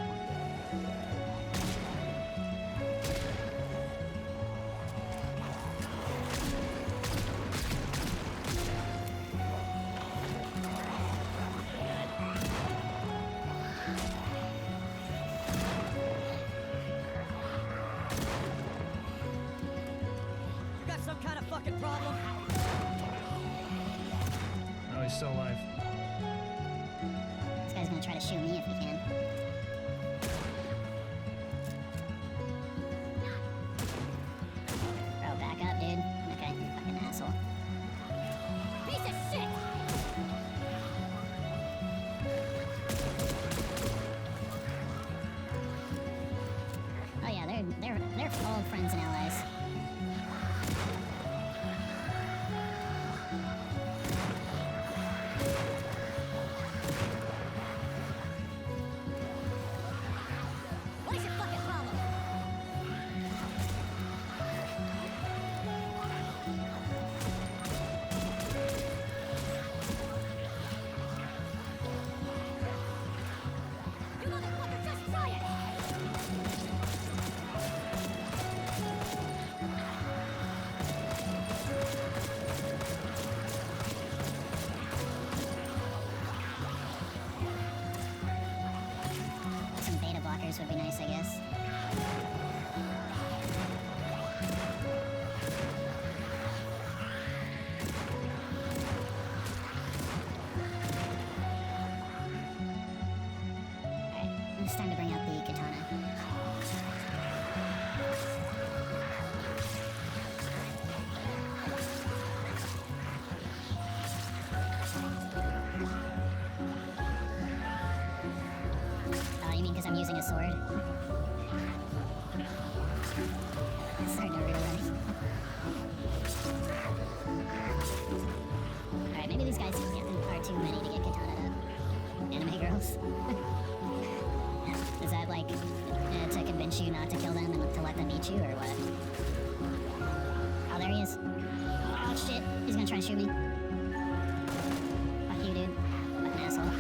You got some kind of fucking problem? No, he's still alive. This guy's gonna try to shoot me if he can. Bro, back up, dude. Okay, you fucking asshole. Piece of shit! Oh yeah, they're all friends and allies. sword. It's starting to realize. Alright, maybe these guys are too many to get katana up. Anime girls. Is that like to convince you not to kill them and to let them eat you, or what? Oh, there he is. Oh shit, he's gonna try to shoot me. Fuck you, dude. Fucking asshole.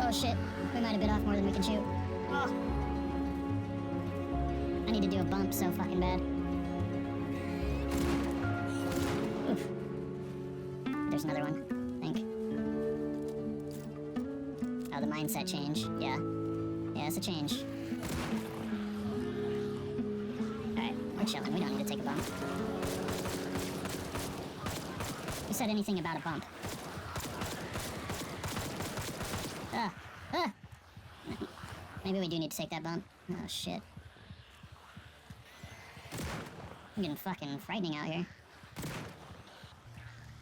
Oh shit, we might have bit off more than we can chew. Oh. I need to do a bump so fucking bad. Oof. There's another one, I think. Oh, the mindset change. Yeah. Yeah, it's a change. Alright, we're chilling. We don't need to take a bump. Who said anything about a bump? Ah! Maybe we do need to take that bump. Oh, shit. I'm getting fucking frightening out here.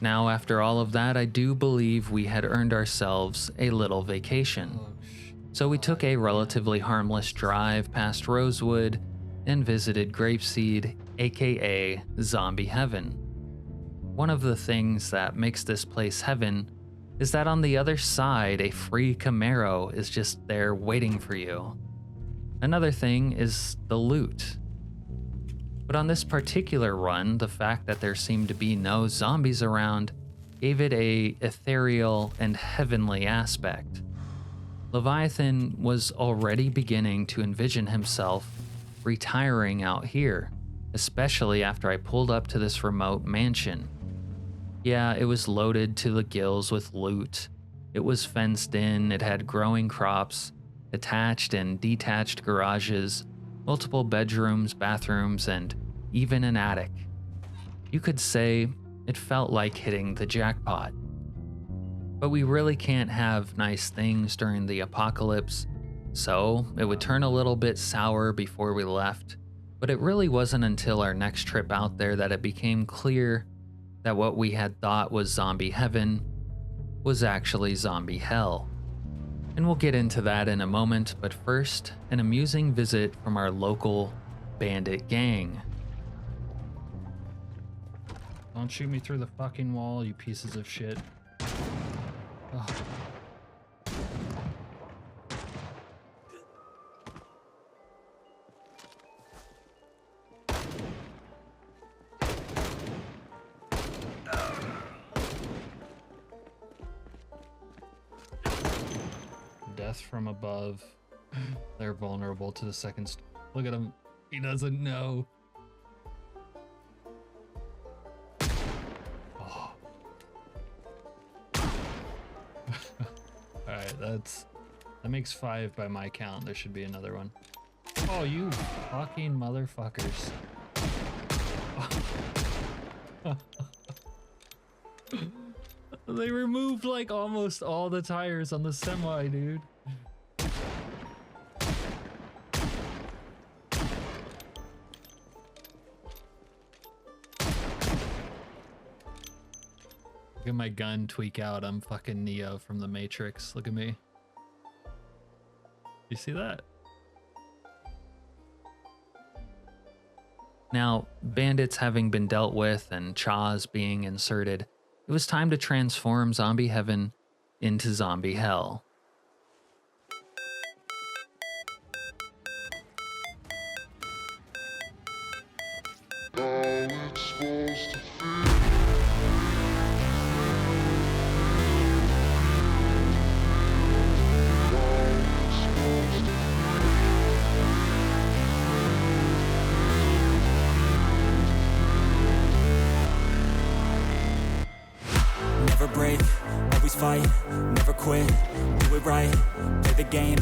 Now, after all of that, I do believe we had earned ourselves a little vacation. So we took a relatively harmless drive past Rosewood and visited Grapeseed, aka Zombie Heaven. One of the things that makes this place heaven is that on the other side, a free Camaro is just there waiting for you. Another thing is the loot. But on this particular run, the fact that there seemed to be no zombies around gave it a ethereal and heavenly aspect. Leviathan was already beginning to envision himself retiring out here, especially after I pulled up to this remote mansion. Yeah, it was loaded to the gills with loot. It was fenced in, it had growing crops, attached and detached garages, multiple bedrooms, bathrooms, and even an attic. You could say it felt like hitting the jackpot. But we really can't have nice things during the apocalypse, so it would turn a little bit sour before we left. But it really wasn't until our next trip out there that it became clear that what we had thought was zombie heaven was actually zombie hell. And we'll get into that in a moment, but first, an amusing visit from our local bandit gang. Don't shoot me through the fucking wall, you pieces of shit. Oh. Death from above. They're vulnerable to the second. Look at him. He doesn't know. Oh. Alright, that makes 5 by my count. There should be another one. Oh, you fucking motherfuckers. They removed like almost all the tires on the semi, dude. Look at my gun tweak out. I'm fucking Neo from the Matrix. Look at me. You see that? Now, bandits having been dealt with and Chaws being inserted, it was time to transform Zombie Heaven into Zombie Hell. Never break, always fight, never never quit, do it right, play the game,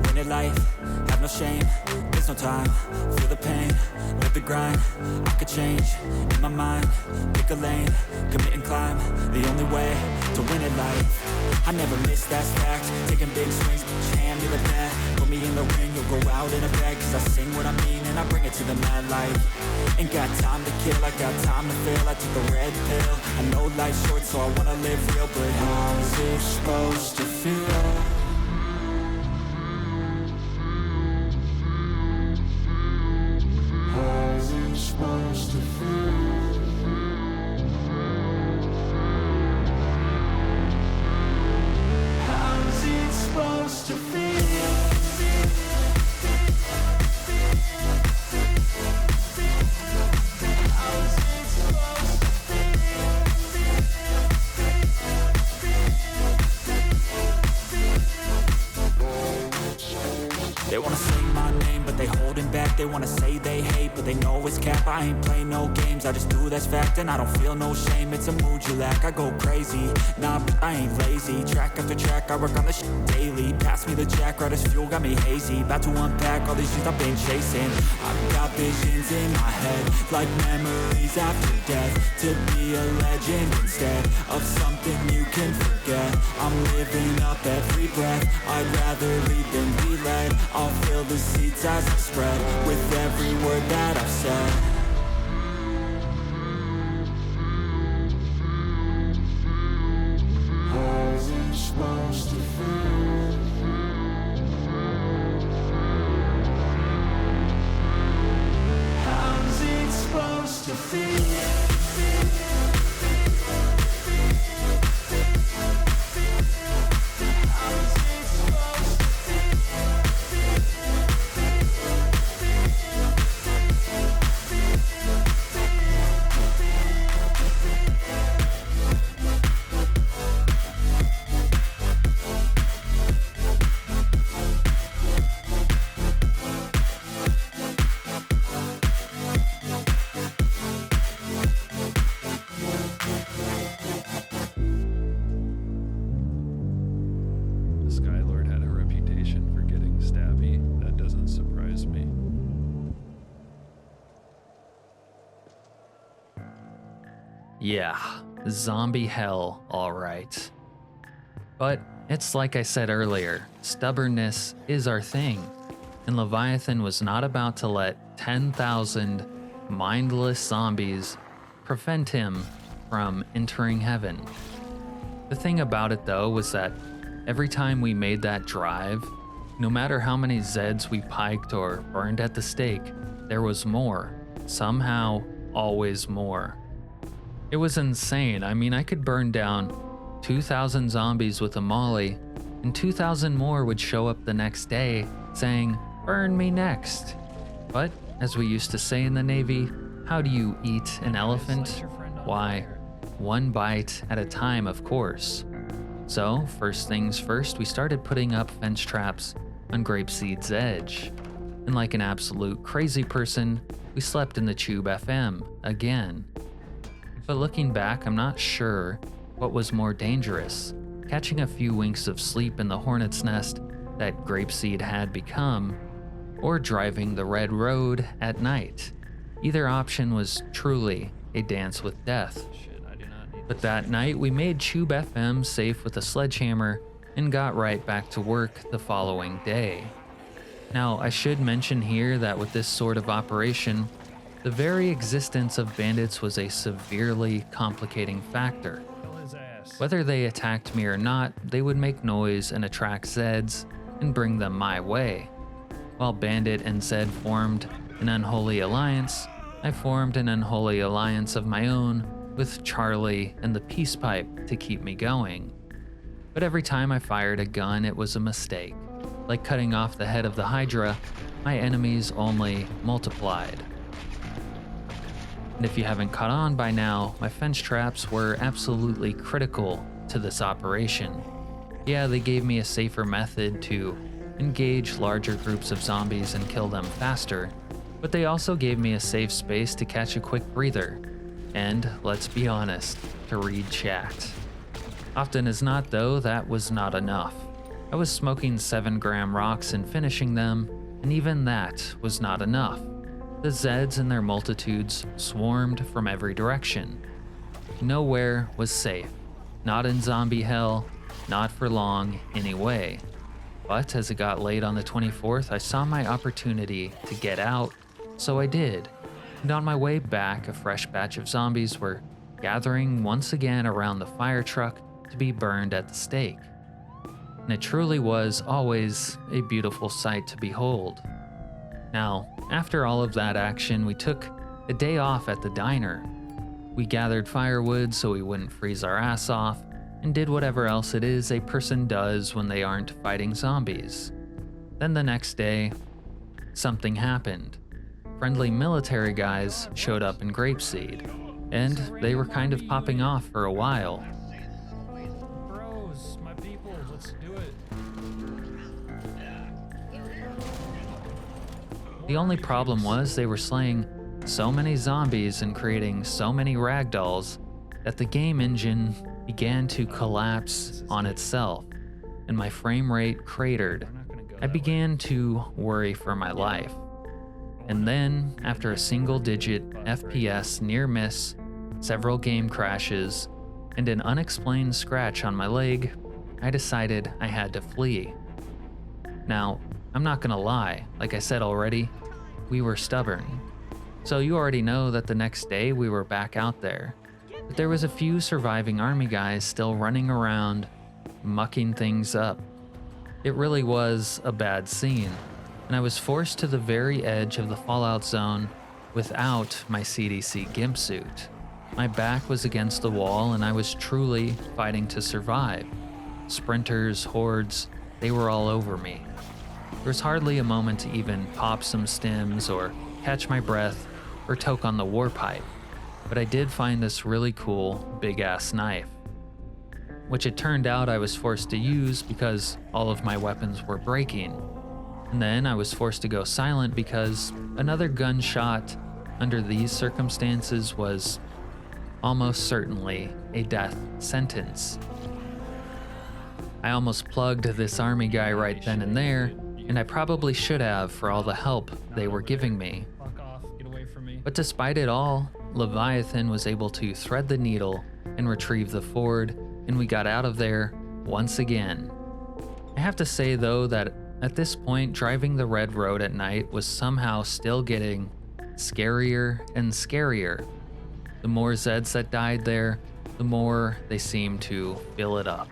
win it life, have no shame, there's no time, feel the pain, live the grind, I could change, in my mind, pick a lane, commit and climb, the only way to win at life. I never miss, that's fact, taking big swings, hand me the bat, put me in the ring, you'll go out in a bag, cause I sing what I mean and I bring it to the mad light. Ain't got time to kill, I got time to feel, I took the red pill, I know life's short so I wanna live real, but how's it supposed to feel? How's it supposed to feel? How's it supposed to feel? They wanna say my name, but they holding back. They wanna say they hate, but they know it's cap. I ain't play no games, I just do, that's fact. And I don't feel no shame, it's a mood you lack. I go crazy, nah, but I ain't lazy. Track after track, I work on this shit daily. Pass me the jack, right as fuel, got me hazy. About to unpack all these things I've been chasing. I've got visions in my head, like memories after death. To be a legend instead of something you can forget. I'm living up every breath, I'd rather lead than be led. I'll fill the seeds as I spread with every word that I've said. How's it supposed to feel? How's it supposed to feel? Yeah, zombie hell, all right. But it's like I said earlier, stubbornness is our thing, and Leviathan was not about to let 10,000 mindless zombies prevent him from entering heaven. The thing about it though was that every time we made that drive, no matter how many Zeds we piked or burned at the stake, there was more, somehow always more. It was insane. I mean, I could burn down 2,000 zombies with a molly, and 2,000 more would show up the next day saying, "Burn me next." But, as we used to say in the Navy, how do you eat an elephant? Why, one bite at a time, of course. So, first things first, we started putting up fence traps on Grapeseed's edge. And like an absolute crazy person, we slept in the Tube FM again. But looking back, I'm not sure what was more dangerous, catching a few winks of sleep in the hornet's nest that Grapeseed had become, or driving the red road at night. Either option was truly a dance with death. But that night, we made Tube FM safe with a sledgehammer and got right back to work the following day. Now, I should mention here that with this sort of operation, the very existence of bandits was a severely complicating factor. Whether they attacked me or not, they would make noise and attract Zeds and bring them my way. While Bandit and Zed formed an unholy alliance, I formed an unholy alliance of my own with Charlie and the Peace Pipe to keep me going. But every time I fired a gun, it was a mistake. Like cutting off the head of the Hydra, my enemies only multiplied. And if you haven't caught on by now, my fence traps were absolutely critical to this operation. Yeah, they gave me a safer method to engage larger groups of zombies and kill them faster, but they also gave me a safe space to catch a quick breather, and, let's be honest, to read chat. Often as not though, that was not enough. I was smoking 7-gram rocks and finishing them, and even that was not enough. The Zeds in their multitudes swarmed from every direction. Nowhere was safe. Not in zombie hell, not for long anyway. But as it got late on the 24th, I saw my opportunity to get out, so I did. And on my way back, a fresh batch of zombies were gathering once again around the fire truck to be burned at the stake. And it truly was always a beautiful sight to behold. Now, after all of that action, we took a day off at the diner. We gathered firewood so we wouldn't freeze our ass off, and did whatever else it is a person does when they aren't fighting zombies. Then the next day, something happened. Friendly military guys showed up in Grapeseed, and they were kind of popping off for a while. Bros, my people, let's do it. The only problem was they were slaying so many zombies and creating so many ragdolls that the game engine began to collapse on itself, and my frame rate cratered. I began to worry for my life. And then, after a single-digit FPS near miss, several game crashes, and an unexplained scratch on my leg, I decided I had to flee. Now, I'm not gonna lie, like I said already, we were stubborn. So you already know that the next day we were back out there. But there was a few surviving army guys still running around, mucking things up. It really was a bad scene, and I was forced to the very edge of the fallout zone without my CDC gimp suit. My back was against the wall and I was truly fighting to survive. Sprinters, hordes, they were all over me. There was hardly a moment to even pop some stims or catch my breath or toke on the war pipe, but I did find this really cool big-ass knife, which it turned out I was forced to use because all of my weapons were breaking. And then I was forced to go silent because another gunshot under these circumstances was almost certainly a death sentence. I almost plugged this army guy right then and there, and I probably should have for all the help they were giving me. Fuck off, get away from me. But despite it all, Leviathan was able to thread the needle and retrieve the Ford, and we got out of there once again. I have to say though that at this point, driving the red road at night was somehow still getting scarier and scarier. The more Zeds that died there, the more they seemed to fill it up.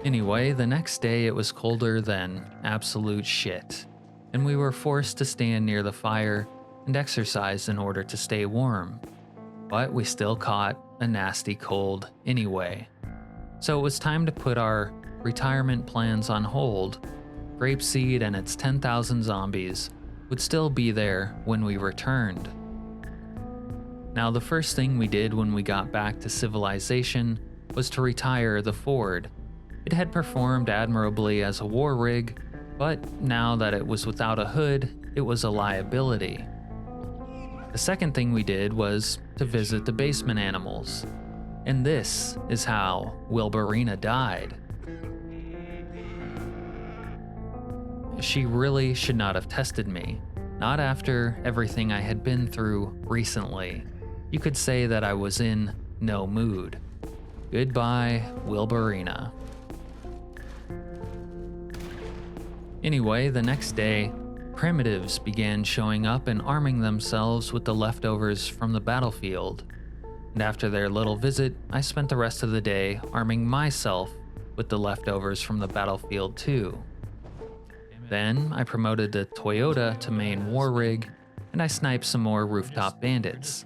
Anyway, the next day it was colder than absolute shit, and we were forced to stand near the fire and exercise in order to stay warm. But we still caught a nasty cold anyway. So it was time to put our retirement plans on hold. Grapeseed and its 10,000 zombies would still be there when we returned. Now, the first thing we did when we got back to civilization was to retire the Ford. It had performed admirably as a war rig, but now that it was without a hood, it was a liability. The second thing we did was to visit the basement animals. And this is how Wilburina died. She really should not have tested me, not after everything I had been through recently. You could say that I was in no mood. Goodbye, Wilburina. Anyway, the next day, primitives began showing up and arming themselves with the leftovers from the battlefield. And after their little visit, I spent the rest of the day arming myself with the leftovers from the battlefield too. Then I promoted the Toyota to main war rig, and I sniped some more rooftop bandits.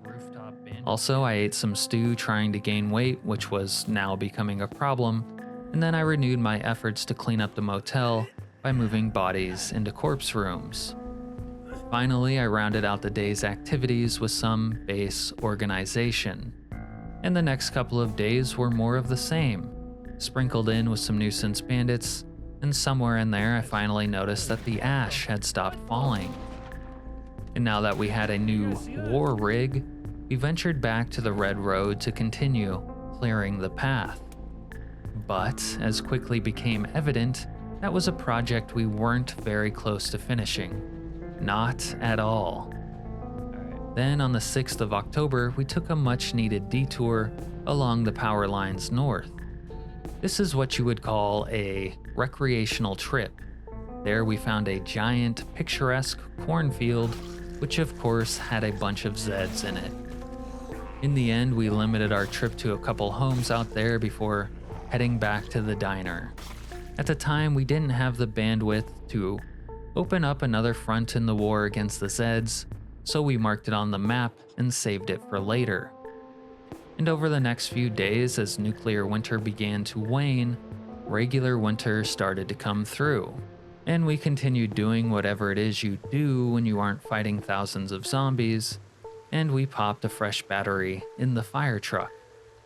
Also, I ate some stew trying to gain weight, which was now becoming a problem, and then I renewed my efforts to clean up the motel by moving bodies into corpse rooms. Finally, I rounded out the day's activities with some base organization, and the next couple of days were more of the same, sprinkled in with some nuisance bandits, and somewhere in there I finally noticed that the ash had stopped falling. And now that we had a new war rig, we ventured back to the red road to continue clearing the path. But, as quickly became evident, that was a project we weren't very close to finishing. Not at all. Then on the 6th of October, we took a much needed detour along the power lines north. This is what you would call a recreational trip. There we found a giant, picturesque cornfield, which of course had a bunch of Zeds in it. In the end, we limited our trip to a couple homes out there before heading back to the diner. At the time, we didn't have the bandwidth to open up another front in the war against the Zeds, so we marked it on the map and saved it for later. And over the next few days, as nuclear winter began to wane, regular winter started to come through. And we continued doing whatever it is you do when you aren't fighting thousands of zombies, and we popped a fresh battery in the fire truck.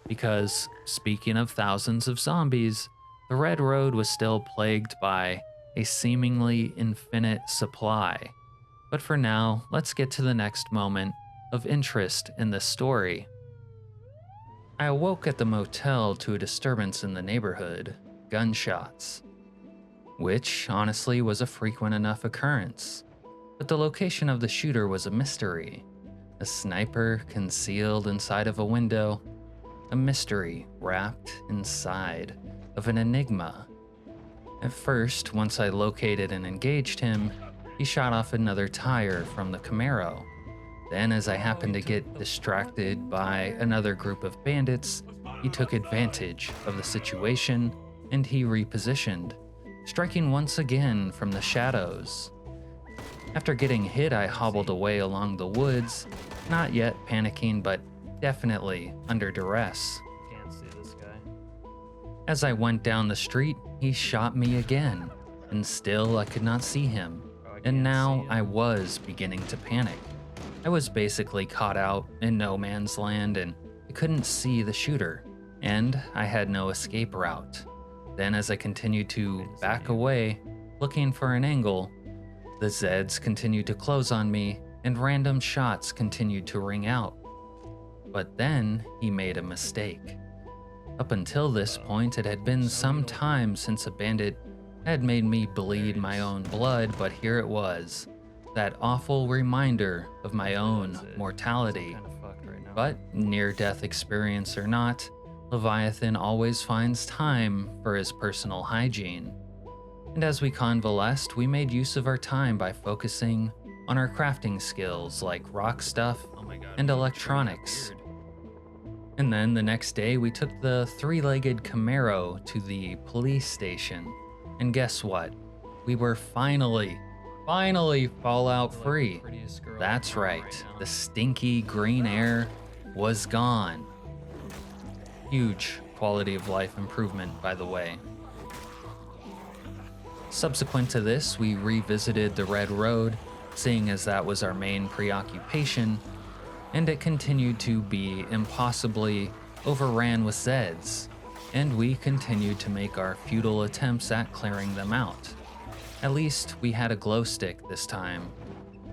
Because, speaking of thousands of zombies, the Red Road was still plagued by a seemingly infinite supply. But for now, let's get to the next moment of interest in this story. I awoke at the motel to a disturbance in the neighborhood, gunshots. Which, honestly, was a frequent enough occurrence. But the location of the shooter was a mystery. A sniper concealed inside of a window. A mystery wrapped inside of an enigma. At first, once I located and engaged him, he shot off another tire from the Camaro. Then, as I happened to get distracted by another group of bandits, he took advantage of the situation and he repositioned, striking once again from the shadows. After getting hit, I hobbled away along the woods, not yet panicking, but definitely under duress. Can't see this guy. As I went down the street, he shot me again, and still I could not see him. And now I was beginning to panic. I was basically caught out in no man's land and I couldn't see the shooter, and I had no escape route. Then as I continued to back away, looking for an angle, the Zeds continued to close on me and random shots continued to ring out. But then he made a mistake. Up until this point, it had been some time since a bandit had made me bleed my own blood, but here it was, that awful reminder of my own mortality. But near-death experience or not, Leviathan always finds time for his personal hygiene. And as we convalesced, we made use of our time by focusing on our crafting skills like rock stuff and electronics. And then the next day, we took the three-legged Camaro to the police station. And guess what? We were finally fallout free. That's right, the stinky green air was gone. Huge quality of life improvement, by the way. Subsequent to this, we revisited the Red Road, seeing as that was our main preoccupation, and it continued to be impossibly overran with Zeds, and we continued to make our futile attempts at clearing them out. At least we had a glow stick this time.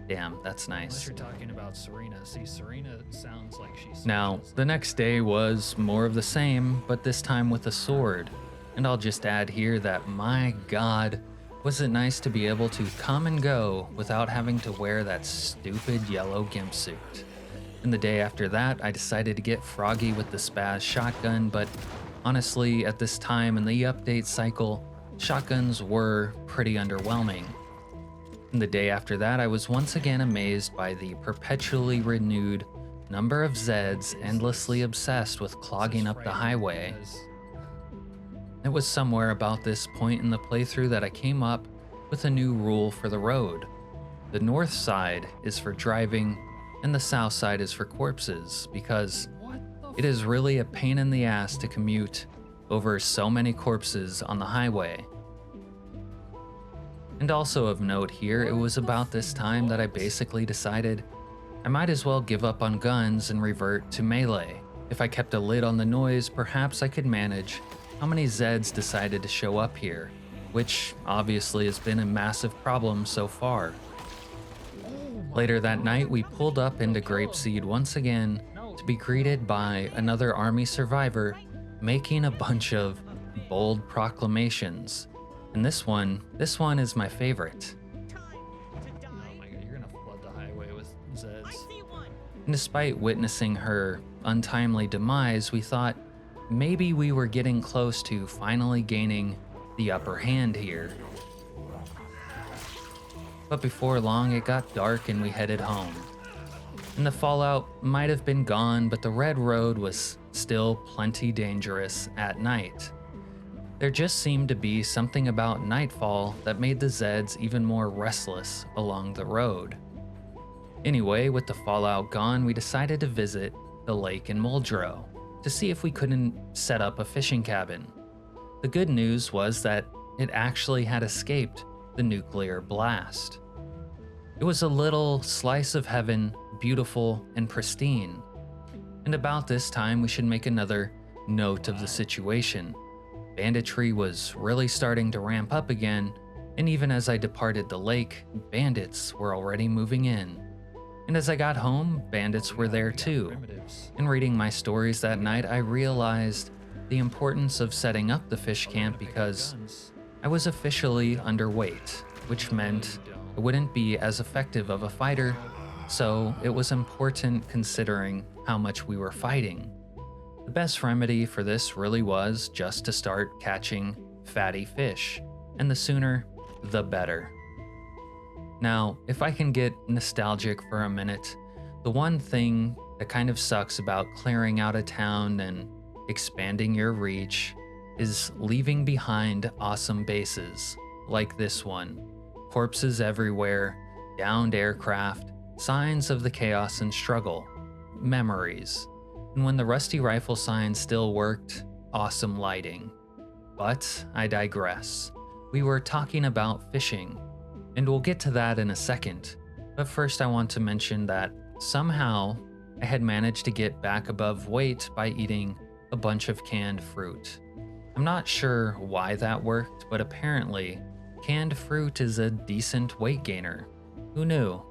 Damn, that's nice. Unless you're talking about Serena. See, Serena sounds like she's... Now, the next day was more of the same, but this time with a sword. And I'll just add here that, my god, was it nice to be able to come and go without having to wear that stupid yellow gimp suit. And the day after that, I decided to get froggy with the Spaz shotgun, but honestly, at this time in the update cycle, shotguns were pretty underwhelming. And the day after that, I was once again amazed by the perpetually renewed number of Zeds endlessly obsessed with clogging up the highway. It was somewhere about this point in the playthrough that I came up with a new rule for the road. The north side is for driving, and the south side is for corpses, because it is really a pain in the ass to commute over so many corpses on the highway. And also of note here, it was about this time that I basically decided I might as well give up on guns and revert to melee. If I kept a lid on the noise, perhaps I could manage how many Zeds decided to show up here, which obviously has been a massive problem so far. Later that night, we pulled up into Grapeseed once again to be greeted by another army survivor making a bunch of bold proclamations. And this one is my favorite. Oh my god, you're gonna flood the highway with Zeds. And despite witnessing her untimely demise, we thought maybe we were getting close to finally gaining the upper hand here. But before long, it got dark and we headed home. And the fallout might have been gone, but the red road was still plenty dangerous at night. There just seemed to be something about nightfall that made the Zeds even more restless along the road. Anyway, with the fallout gone, we decided to visit the lake in Muldraugh to see if we couldn't set up a fishing cabin. The good news was that it actually had escaped the nuclear blast. It was a little slice of heaven, beautiful and pristine. And about this time, we should make another note of the situation. Banditry was really starting to ramp up again, and even as I departed the lake, bandits were already moving in. And as I got home, bandits were there too. In reading my stories that night, I realized the importance of setting up the fish camp because I was officially underweight, which meant I wouldn't be as effective of a fighter, so it was important considering how much we were fighting. The best remedy for this really was just to start catching fatty fish, and the sooner, the better. Now, if I can get nostalgic for a minute, the one thing that kind of sucks about clearing out a town and expanding your reach is leaving behind awesome bases, like this one. Corpses everywhere, downed aircraft, signs of the chaos and struggle, memories. And when the rusty rifle sign still worked, awesome lighting. But I digress. We were talking about fishing, and we'll get to that in a second. But first I want to mention that somehow I had managed to get back above weight by eating a bunch of canned fruit. I'm not sure why that worked, but apparently canned fruit is a decent weight gainer. Who knew?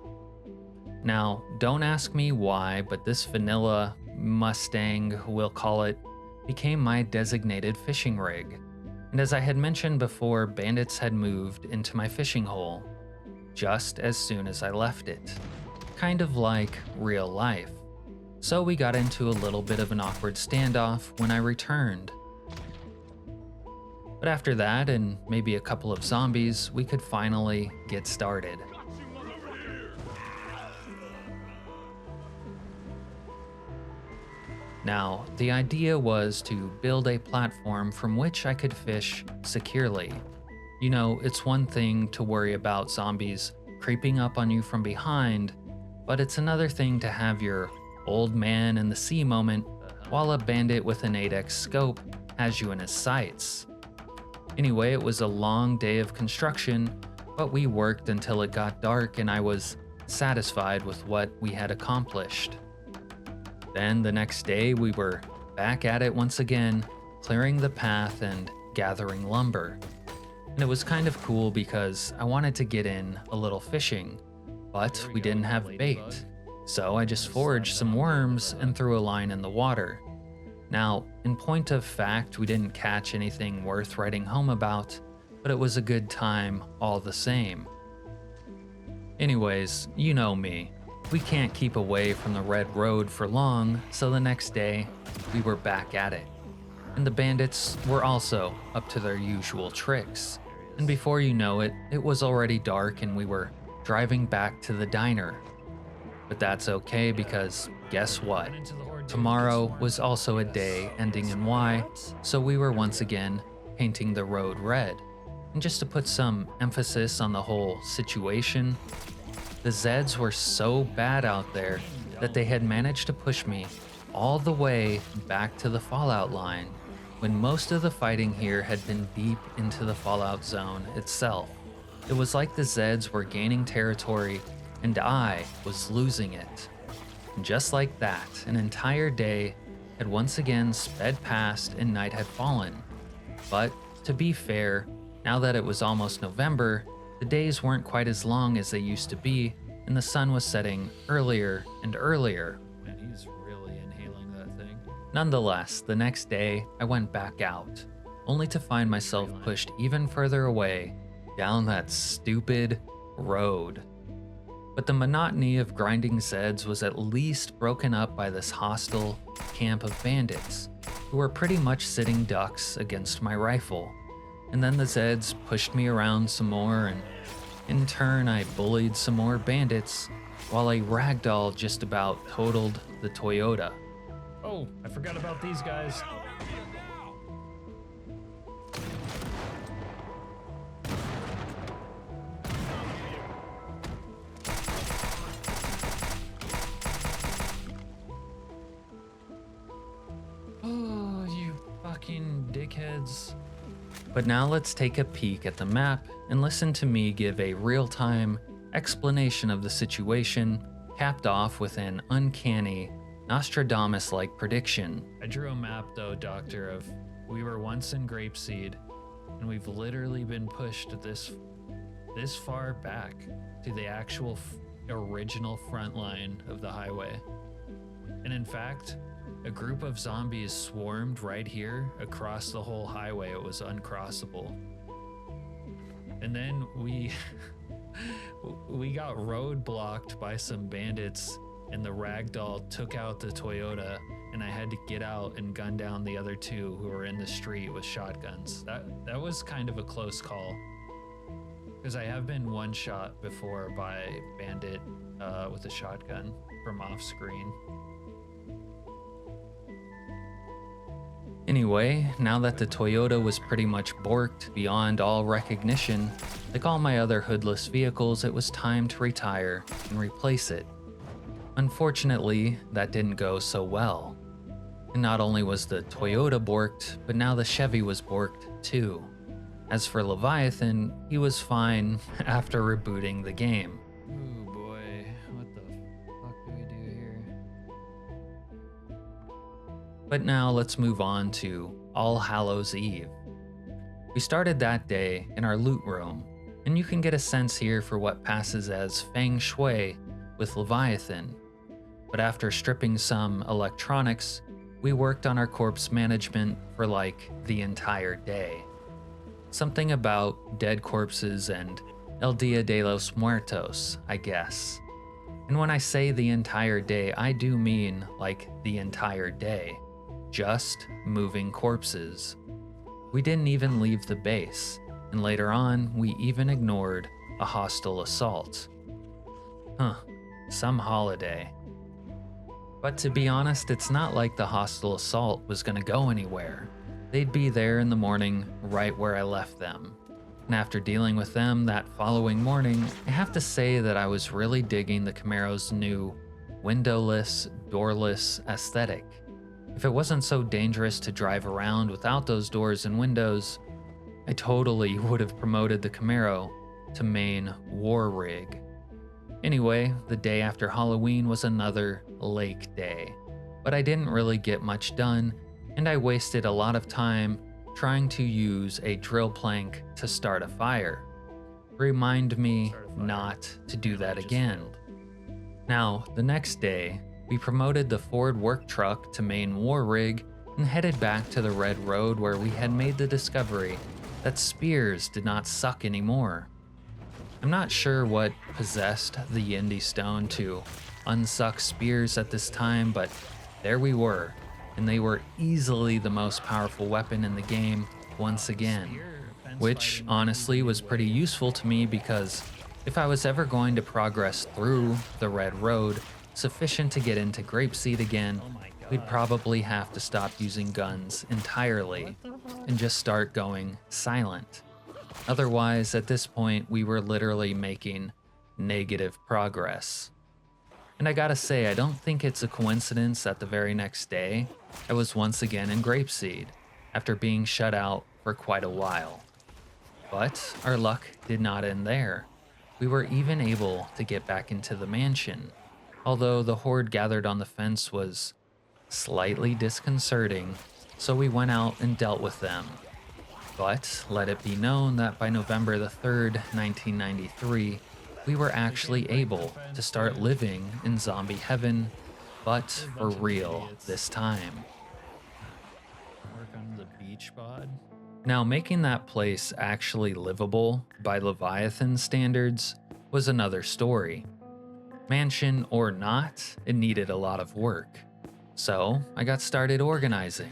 Now, don't ask me why, but this vanilla Mustang, we'll call it, became my designated fishing rig. And as I had mentioned before, bandits had moved into my fishing hole just as soon as I left it. Kind of like real life. So we got into a little bit of an awkward standoff when I returned. But after that, and maybe a couple of zombies, we could finally get started. Now, the idea was to build a platform from which I could fish securely. You know, it's one thing to worry about zombies creeping up on you from behind, but it's another thing to have your old man in the sea moment while a bandit with an 8x scope has you in his sights. Anyway, it was a long day of construction, but we worked until it got dark and I was satisfied with what we had accomplished. Then the next day we were back at it once again, clearing the path and gathering lumber. And it was kind of cool because I wanted to get in a little fishing, but we didn't have bait. So I just foraged some worms and threw a line in the water. Now, in point of fact, we didn't catch anything worth writing home about, but it was a good time all the same. Anyways, you know me. We can't keep away from the red road for long, so the next day, we were back at it. And the bandits were also up to their usual tricks. And before you know it, it was already dark and we were driving back to the diner. But that's okay because guess what? Tomorrow was also a day ending in Y, so we were once again painting the road red. And just to put some emphasis on the whole situation, the Zeds were so bad out there that they had managed to push me all the way back to the fallout line when most of the fighting here had been deep into the fallout zone itself. It was like the Zeds were gaining territory and I was losing it. And just like that, an entire day had once again sped past and night had fallen. But to be fair, now that it was almost November, the days weren't quite as long as they used to be, and the sun was setting earlier and earlier. Man, he's really inhaling that thing. Nonetheless, the next day, I went back out. only to find myself pushed even further away down that stupid road. But the monotony of grinding Zeds was at least broken up by this hostile camp of bandits, who were pretty much sitting ducks against my rifle. And then the Zeds pushed me around some more, and in turn I bullied some more bandits, while a ragdoll just about totaled the Toyota. Oh, I forgot about these guys. Oh, you fucking dickheads. But now let's take a peek at the map and listen to me give a real-time explanation of the situation, capped off with an uncanny, Nostradamus-like prediction. I drew a map though, Doctor, of we were once in Grapeseed, and we've literally been pushed this far back to the actual original front line of the highway. And in fact, a group of zombies swarmed right here across the whole highway. It was uncrossable. And then we got roadblocked by some bandits, and the ragdoll took out the Toyota, and I had to get out and gun down the other two who were in the street with shotguns. That was kind of a close call, because I have been one shot before by a bandit with a shotgun from off screen. Anyway, now that the Toyota was pretty much borked beyond all recognition, like all my other hoodless vehicles, it was time to retire and replace it. Unfortunately, that didn't go so well. And not only was the Toyota borked, but now the Chevy was borked too. As for Leviathan, he was fine after rebooting the game. Oh boy, what the fuck do we do here? But now let's move on to All Hallows Eve. We started that day in our loot room, and you can get a sense here for what passes as feng shui with Leviathan. But after stripping some electronics, we worked on our corpse management for like the entire day. Something about dead corpses and El Dia de los Muertos, I guess. And when I say the entire day, I do mean like the entire day. Just moving corpses. We didn't even leave the base, and later on, we even ignored a hostile assault. Some holiday. But to be honest, it's not like the hostile assault was gonna go anywhere. They'd be there in the morning, right where I left them. And after dealing with them that following morning, I have to say that I was really digging the Camaro's new windowless, doorless aesthetic. If it wasn't so dangerous to drive around without those doors and windows, I totally would have promoted the Camaro to main war rig. Anyway, the day after Halloween was another lake day, but I didn't really get much done, and I wasted a lot of time trying to use a drill plank to start a fire. Remind me not to do that again. Now, the next day, we promoted the Ford work truck to main war rig and headed back to the Red Road where we had made the discovery that spears did not suck anymore. I'm not sure what possessed the Indie Stone to unsuck spears at this time, but there we were, and they were easily the most powerful weapon in the game once again, which honestly was pretty useful to me because if I was ever going to progress through the Red Road sufficient to get into Grapeseed again, we'd probably have to stop using guns entirely and just start going silent. Otherwise, at this point, we were literally making negative progress. And I gotta say, I don't think it's a coincidence that the very next day, I was once again in Grapeseed, after being shut out for quite a while. But our luck did not end there. We were even able to get back into the mansion, although the horde gathered on the fence was slightly disconcerting, so we went out and dealt with them. But let it be known that by November the 3rd, 1993, we were actually able to start living in zombie heaven, but for real this time. Work on the beach bod. Now, making that place actually livable by Leviathan standards was another story. Mansion or not, it needed a lot of work. So I got started organizing,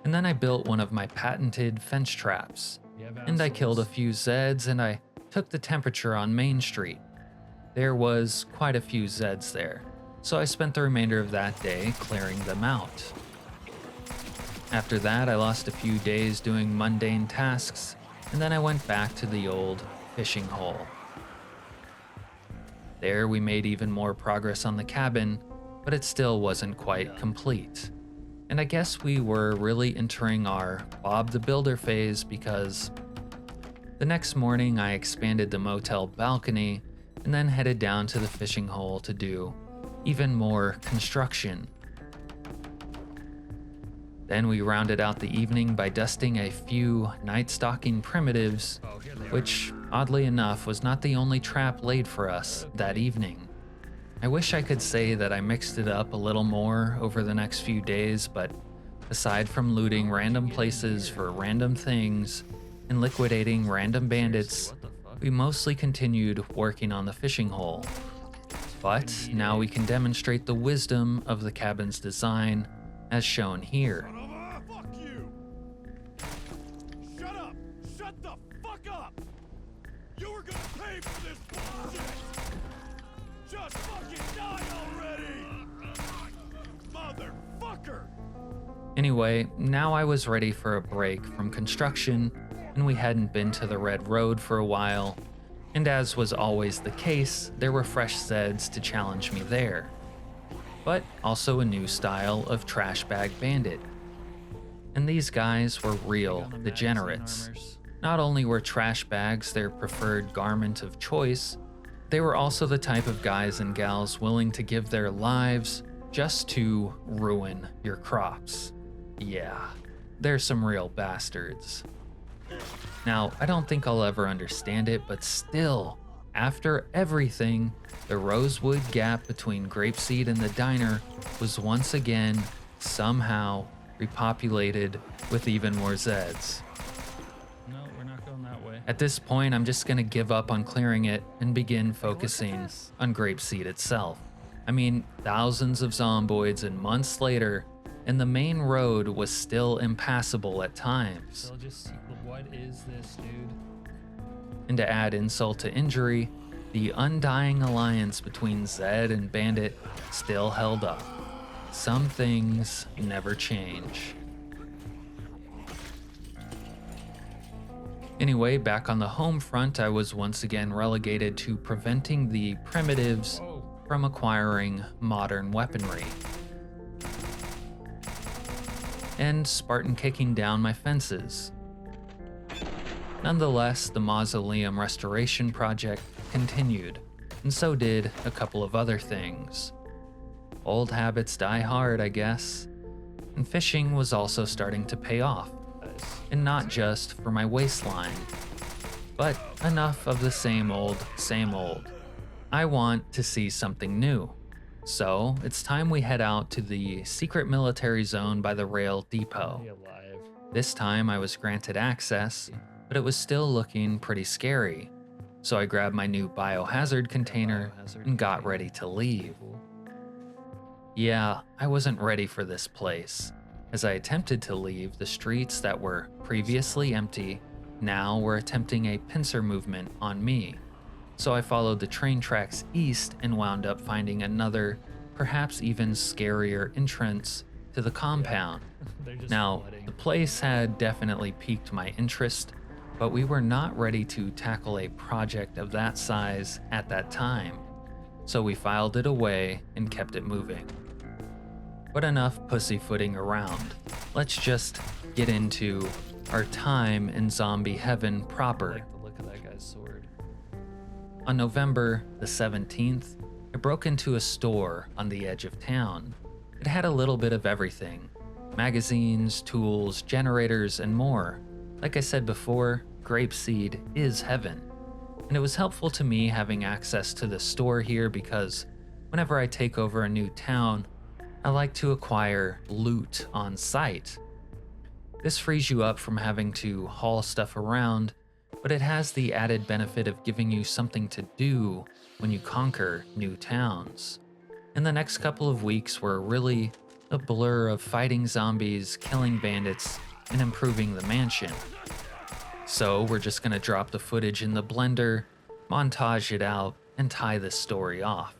and then I built one of my patented fence traps, and I killed a few Zeds, and I took the temperature on Main Street. There was quite a few Zeds there, so I spent the remainder of that day clearing them out. After that, I lost a few days doing mundane tasks, and then I went back to the old fishing hole. There we made even more progress on the cabin, but it still wasn't quite complete. And I guess we were really entering our Bob the Builder phase because the next morning I expanded the motel balcony and then headed down to the fishing hole to do even more construction. Then we rounded out the evening by dusting a few night stalking primitives, which, oddly enough, was not the only trap laid for us that evening. I wish I could say that I mixed it up a little more over the next few days, but aside from looting random places for random things and liquidating random bandits, we mostly continued working on the fishing hole. But now we can demonstrate the wisdom of the cabin's design, as shown here. Fuck you! Shut up! Shut the fuck up! You were gonna pay for this bullshit! Just fucking die already! Motherfucker! Anyway, now I was ready for a break from construction, and we hadn't been to the Red Road for a while, and as was always the case, there were fresh Zeds to challenge me there. But also a new style of trash bag bandit. And these guys were real degenerates. Not only were trash bags their preferred garment of choice, they were also the type of guys and gals willing to give their lives just to ruin your crops. Yeah, they're some real bastards. Now, I don't think I'll ever understand it, but still, after everything, the rosewood gap between Grapeseed and the diner was once again, somehow, repopulated with even more Zeds. No, we're not going that way. At this point, I'm just gonna give up on clearing it and begin focusing on Grapeseed itself. I mean, thousands of Zomboids and months later, and the main road was still impassable at times. They'll just, what is this, dude? And to add insult to injury, the undying alliance between Zed and Bandit still held up. Some things never change. Anyway, back on the home front, I was once again relegated to preventing the primitives from acquiring modern weaponry, and Spartan kicking down my fences. Nonetheless, the mausoleum restoration project continued, and so did a couple of other things. Old habits die hard, I guess, and fishing was also starting to pay off, and not just for my waistline, but enough of the same old, same old. I want to see something new. So it's time we head out to the secret military zone by the rail depot. This time I was granted access, but it was still looking pretty scary. So I grabbed my new biohazard container and got ready to leave. Yeah, I wasn't ready for this place. As I attempted to leave, the streets that were previously empty now were attempting a pincer movement on me. So I followed the train tracks east and wound up finding another, perhaps even scarier entrance to the compound. Now, the place had definitely piqued my interest, but we were not ready to tackle a project of that size at that time. So we filed it away and kept it moving. But enough pussyfooting around. Let's just get into our time in zombie heaven proper. I like the look of that guy's sword. On November the 17th, I broke into a store on the edge of town. It had a little bit of everything: magazines, tools, generators, and more. Like I said before, Grapeseed is heaven. And it was helpful to me having access to the store here because whenever I take over a new town, I like to acquire loot on site. This frees you up from having to haul stuff around, but it has the added benefit of giving you something to do when you conquer new towns. And the next couple of weeks were really a blur of fighting zombies, killing bandits, and improving the mansion. So we're just gonna drop the footage in the blender, montage it out, and tie this story off.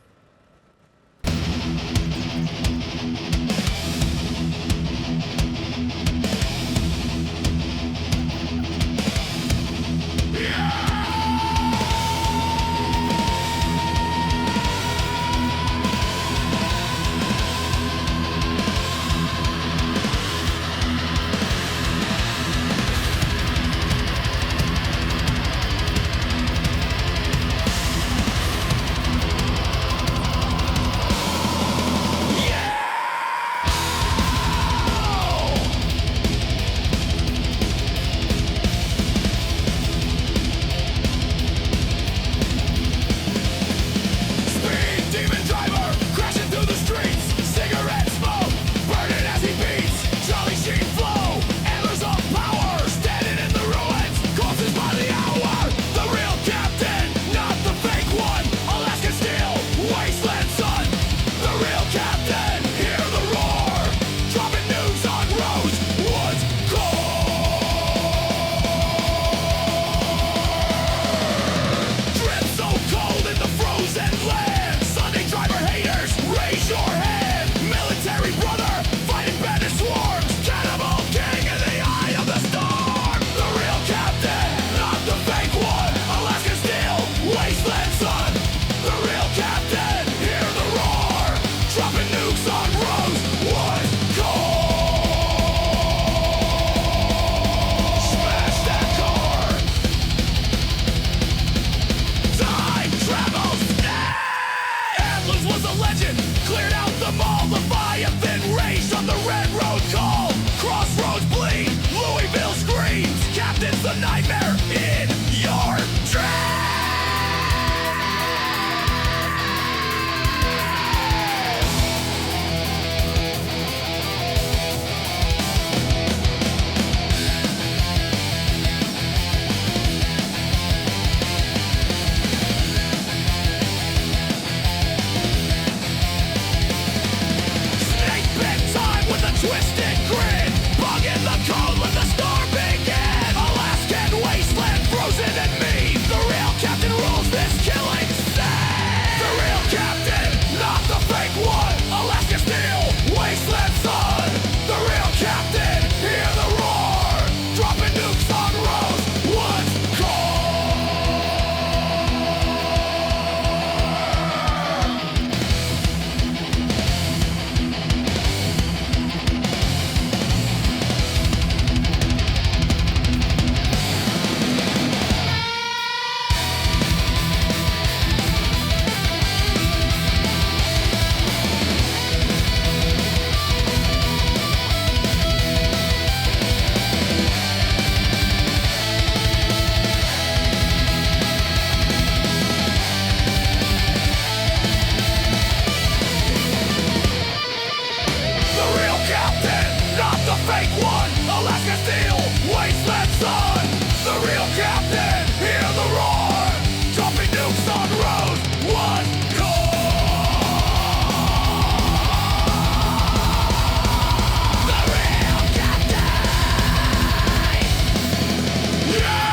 Leviathan raged on the red road call. Crossroads bleed, Louisville screams. Captain's the nightmare in your dreams. Twisted grin, bug in the cold when the storm began. Alaskan wasteland, frozen and me. The real captain rules this killing scene. The real captain, not the fake one. Alaska steel, wasteland sun. The real captain, hear the roar. Dropping nukes on Rosewood core. Fake one, Alaska steel, wasteland sun. The real captain, hear the roar. Dropping nukes on Rosewood core. The real captain. Yeah!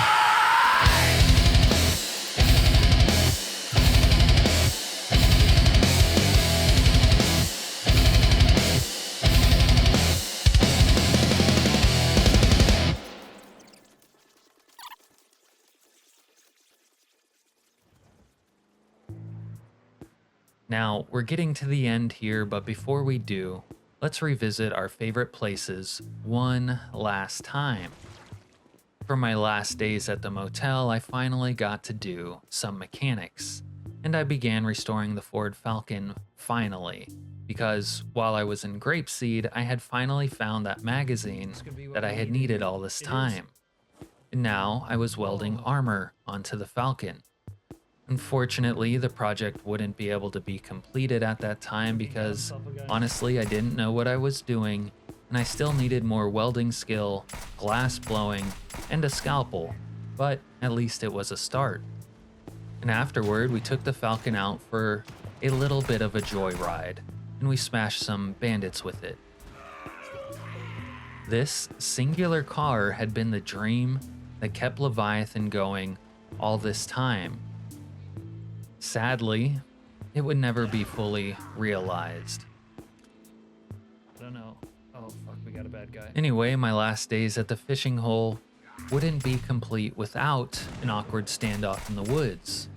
Now, we're getting to the end here, but before we do, let's revisit our favorite places one last time. For my last days at the motel, I finally got to do some mechanics, and I began restoring the Ford Falcon finally, because while I was in Grapeseed, I had finally found that magazine that I had needed all this time. And now I was welding armor onto the Falcon. Unfortunately, the project wouldn't be able to be completed at that time because, honestly, I didn't know what I was doing, and I still needed more welding skill, glass blowing, and a scalpel, but at least it was a start. And afterward, we took the Falcon out for a little bit of a joyride, and we smashed some bandits with it. This singular car had been the dream that kept Leviathan going all this time. Sadly, it would never be fully realized. I don't know. Oh, fuck, we got a bad guy. Anyway, my last days at the fishing hole wouldn't be complete without an awkward standoff in the woods.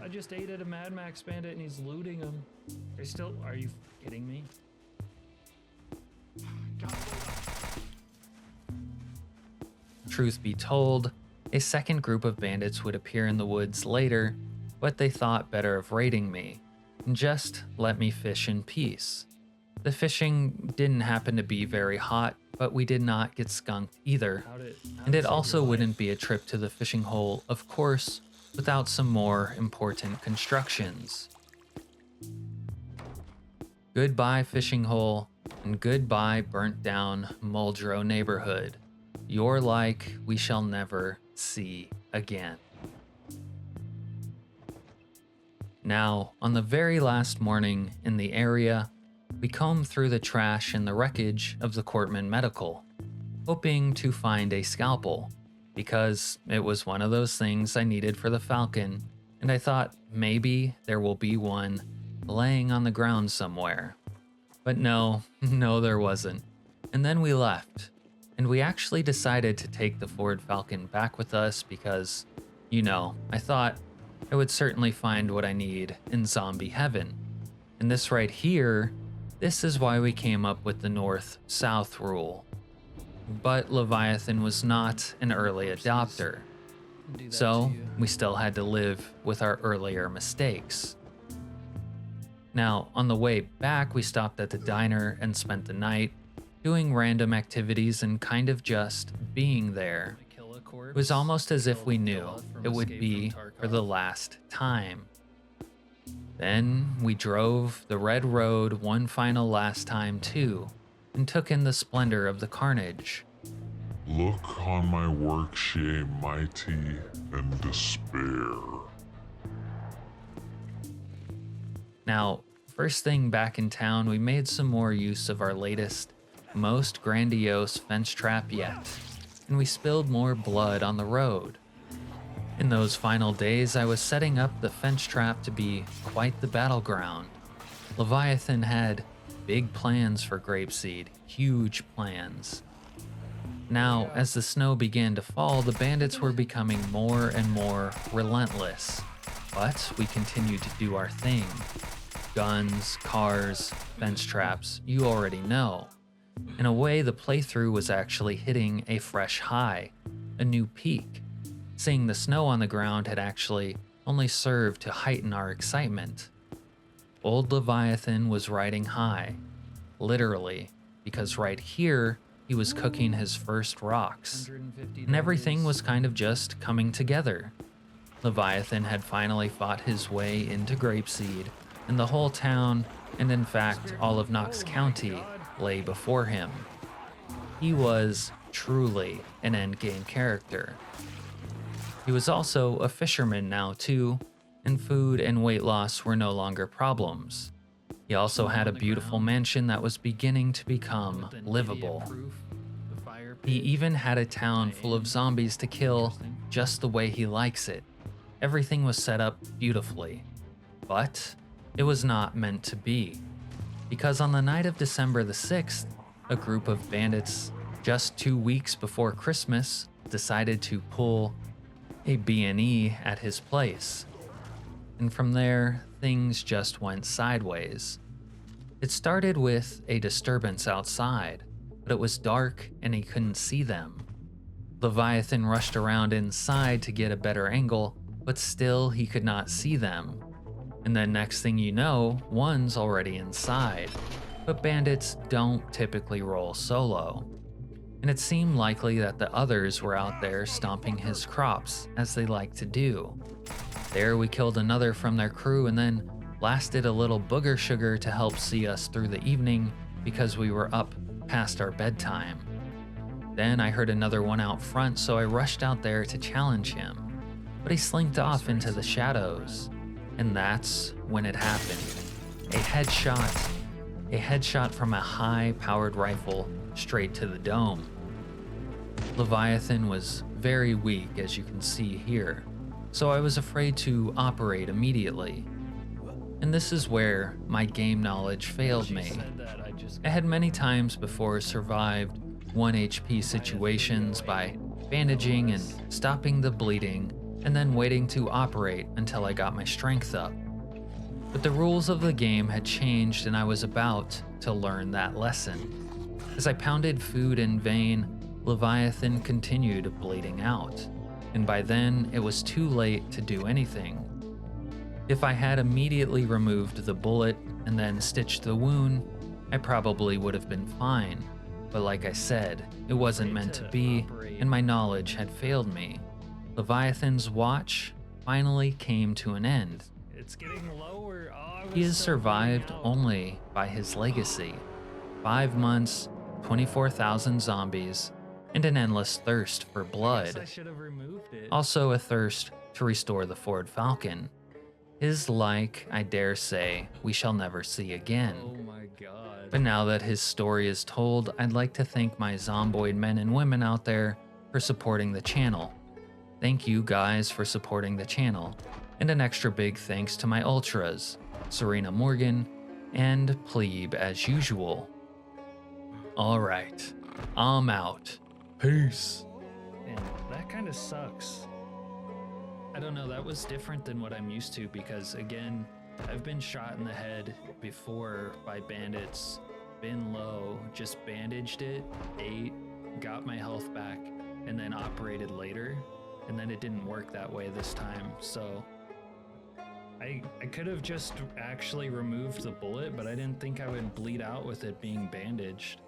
I just ate at a Mad Max bandit and he's looting him. Are you kidding me? Truth be told, a second group of bandits would appear in the woods later, but they thought better of raiding me and just let me fish in peace. The fishing didn't happen to be very hot, but we did not get skunked either, and it also wouldn't be a trip to the fishing hole, of course, without some more important constructions. Goodbye fishing hole, and goodbye burnt down Muldraugh neighborhood. You're like we shall never see again. Now, on the very last morning in the area, we combed through the trash and the wreckage of the Courtman Medical, hoping to find a scalpel, because it was one of those things I needed for the Falcon, and I thought maybe there will be one laying on the ground somewhere. But no, there wasn't. And then we left, and we actually decided to take the Ford Falcon back with us because, I thought I would certainly find what I need in zombie heaven. And this right here, this is why we came up with the north-south rule. But Leviathan was not an early adopter, so we still had to live with our earlier mistakes. Now, on the way back, we stopped at the diner and spent the night doing random activities and kind of just being there. It was almost as if we knew it would be for the last time. Then we drove the red road one final last time too, and took in the splendor of the carnage. Look on my works, ye mighty, and despair. Now, first thing back in town, we made some more use of our latest, most grandiose fence trap yet, and we spilled more blood on the road. In those final days, I was setting up the fence trap to be quite the battleground. Leviathan had big plans for Grapeseed, huge plans. Now, as the snow began to fall, the bandits were becoming more and more relentless, but we continued to do our thing. Guns, cars, fence traps, you already know. In a way, the playthrough was actually hitting a fresh high, a new peak. Seeing the snow on the ground had actually only served to heighten our excitement. Old Leviathan was riding high, literally, because right here he was cooking his first rocks, and everything was kind of just coming together. Leviathan had finally fought his way into Grapeseed, and the whole town, and in fact all of Knox County, lay before him. He was truly an endgame character. He was also a fisherman now too, and food and weight loss were no longer problems. He also had a beautiful mansion that was beginning to become livable. He even had a town full of zombies to kill just the way he likes it. Everything was set up beautifully. But it was not meant to be. Because on the night of December the 6th, a group of bandits, just 2 weeks before Christmas, decided to pull a B&E at his place. And from there, things just went sideways. It started with a disturbance outside, but it was dark and he couldn't see them. Leviathan rushed around inside to get a better angle, but still he could not see them. And then next thing you know, one's already inside. But bandits don't typically roll solo. and it seemed likely that the others were out there stomping his crops, as they like to do. There we killed another from their crew and then blasted a little booger sugar to help see us through the evening because we were up past our bedtime. Then I heard another one out front, so I rushed out there to challenge him, but he slinked off into the shadows, and that's when it happened. A headshot from a high-powered rifle straight to the dome. Leviathan was very weak, as you can see here, so I was afraid to operate immediately. And this is where my game knowledge failed me. I had many times before survived 1 HP situations by bandaging and stopping the bleeding, and then waiting to operate until I got my strength up. But the rules of the game had changed, and I was about to learn that lesson. As I pounded food in vain, Leviathan continued bleeding out, and by then it was too late to do anything. If I had immediately removed the bullet and then stitched the wound, I probably would have been fine. But like I said, it wasn't meant to be, and my knowledge had failed me. Leviathan's watch finally came to an end. It's getting lower. He is survived only by his legacy. 5 months, 24,000 zombies, and an endless thirst for blood. Also a thirst to restore the Ford Falcon. His like, I dare say, we shall never see again. Oh my god. But now that his story is told, I'd like to thank my Zomboid men and women out there for supporting the channel. Thank you guys for supporting the channel. And an extra big thanks to my ultras, Serena Morgan, and Plebe as usual. Alright, I'm out. Peace. And that kind of sucks. I don't know, that was different than what I'm used to because, again, I've been shot in the head before by bandits, been low, just bandaged it, ate, got my health back, and then operated later. And then it didn't work that way this time, so I could have just actually removed the bullet, but I didn't think I would bleed out with it being bandaged.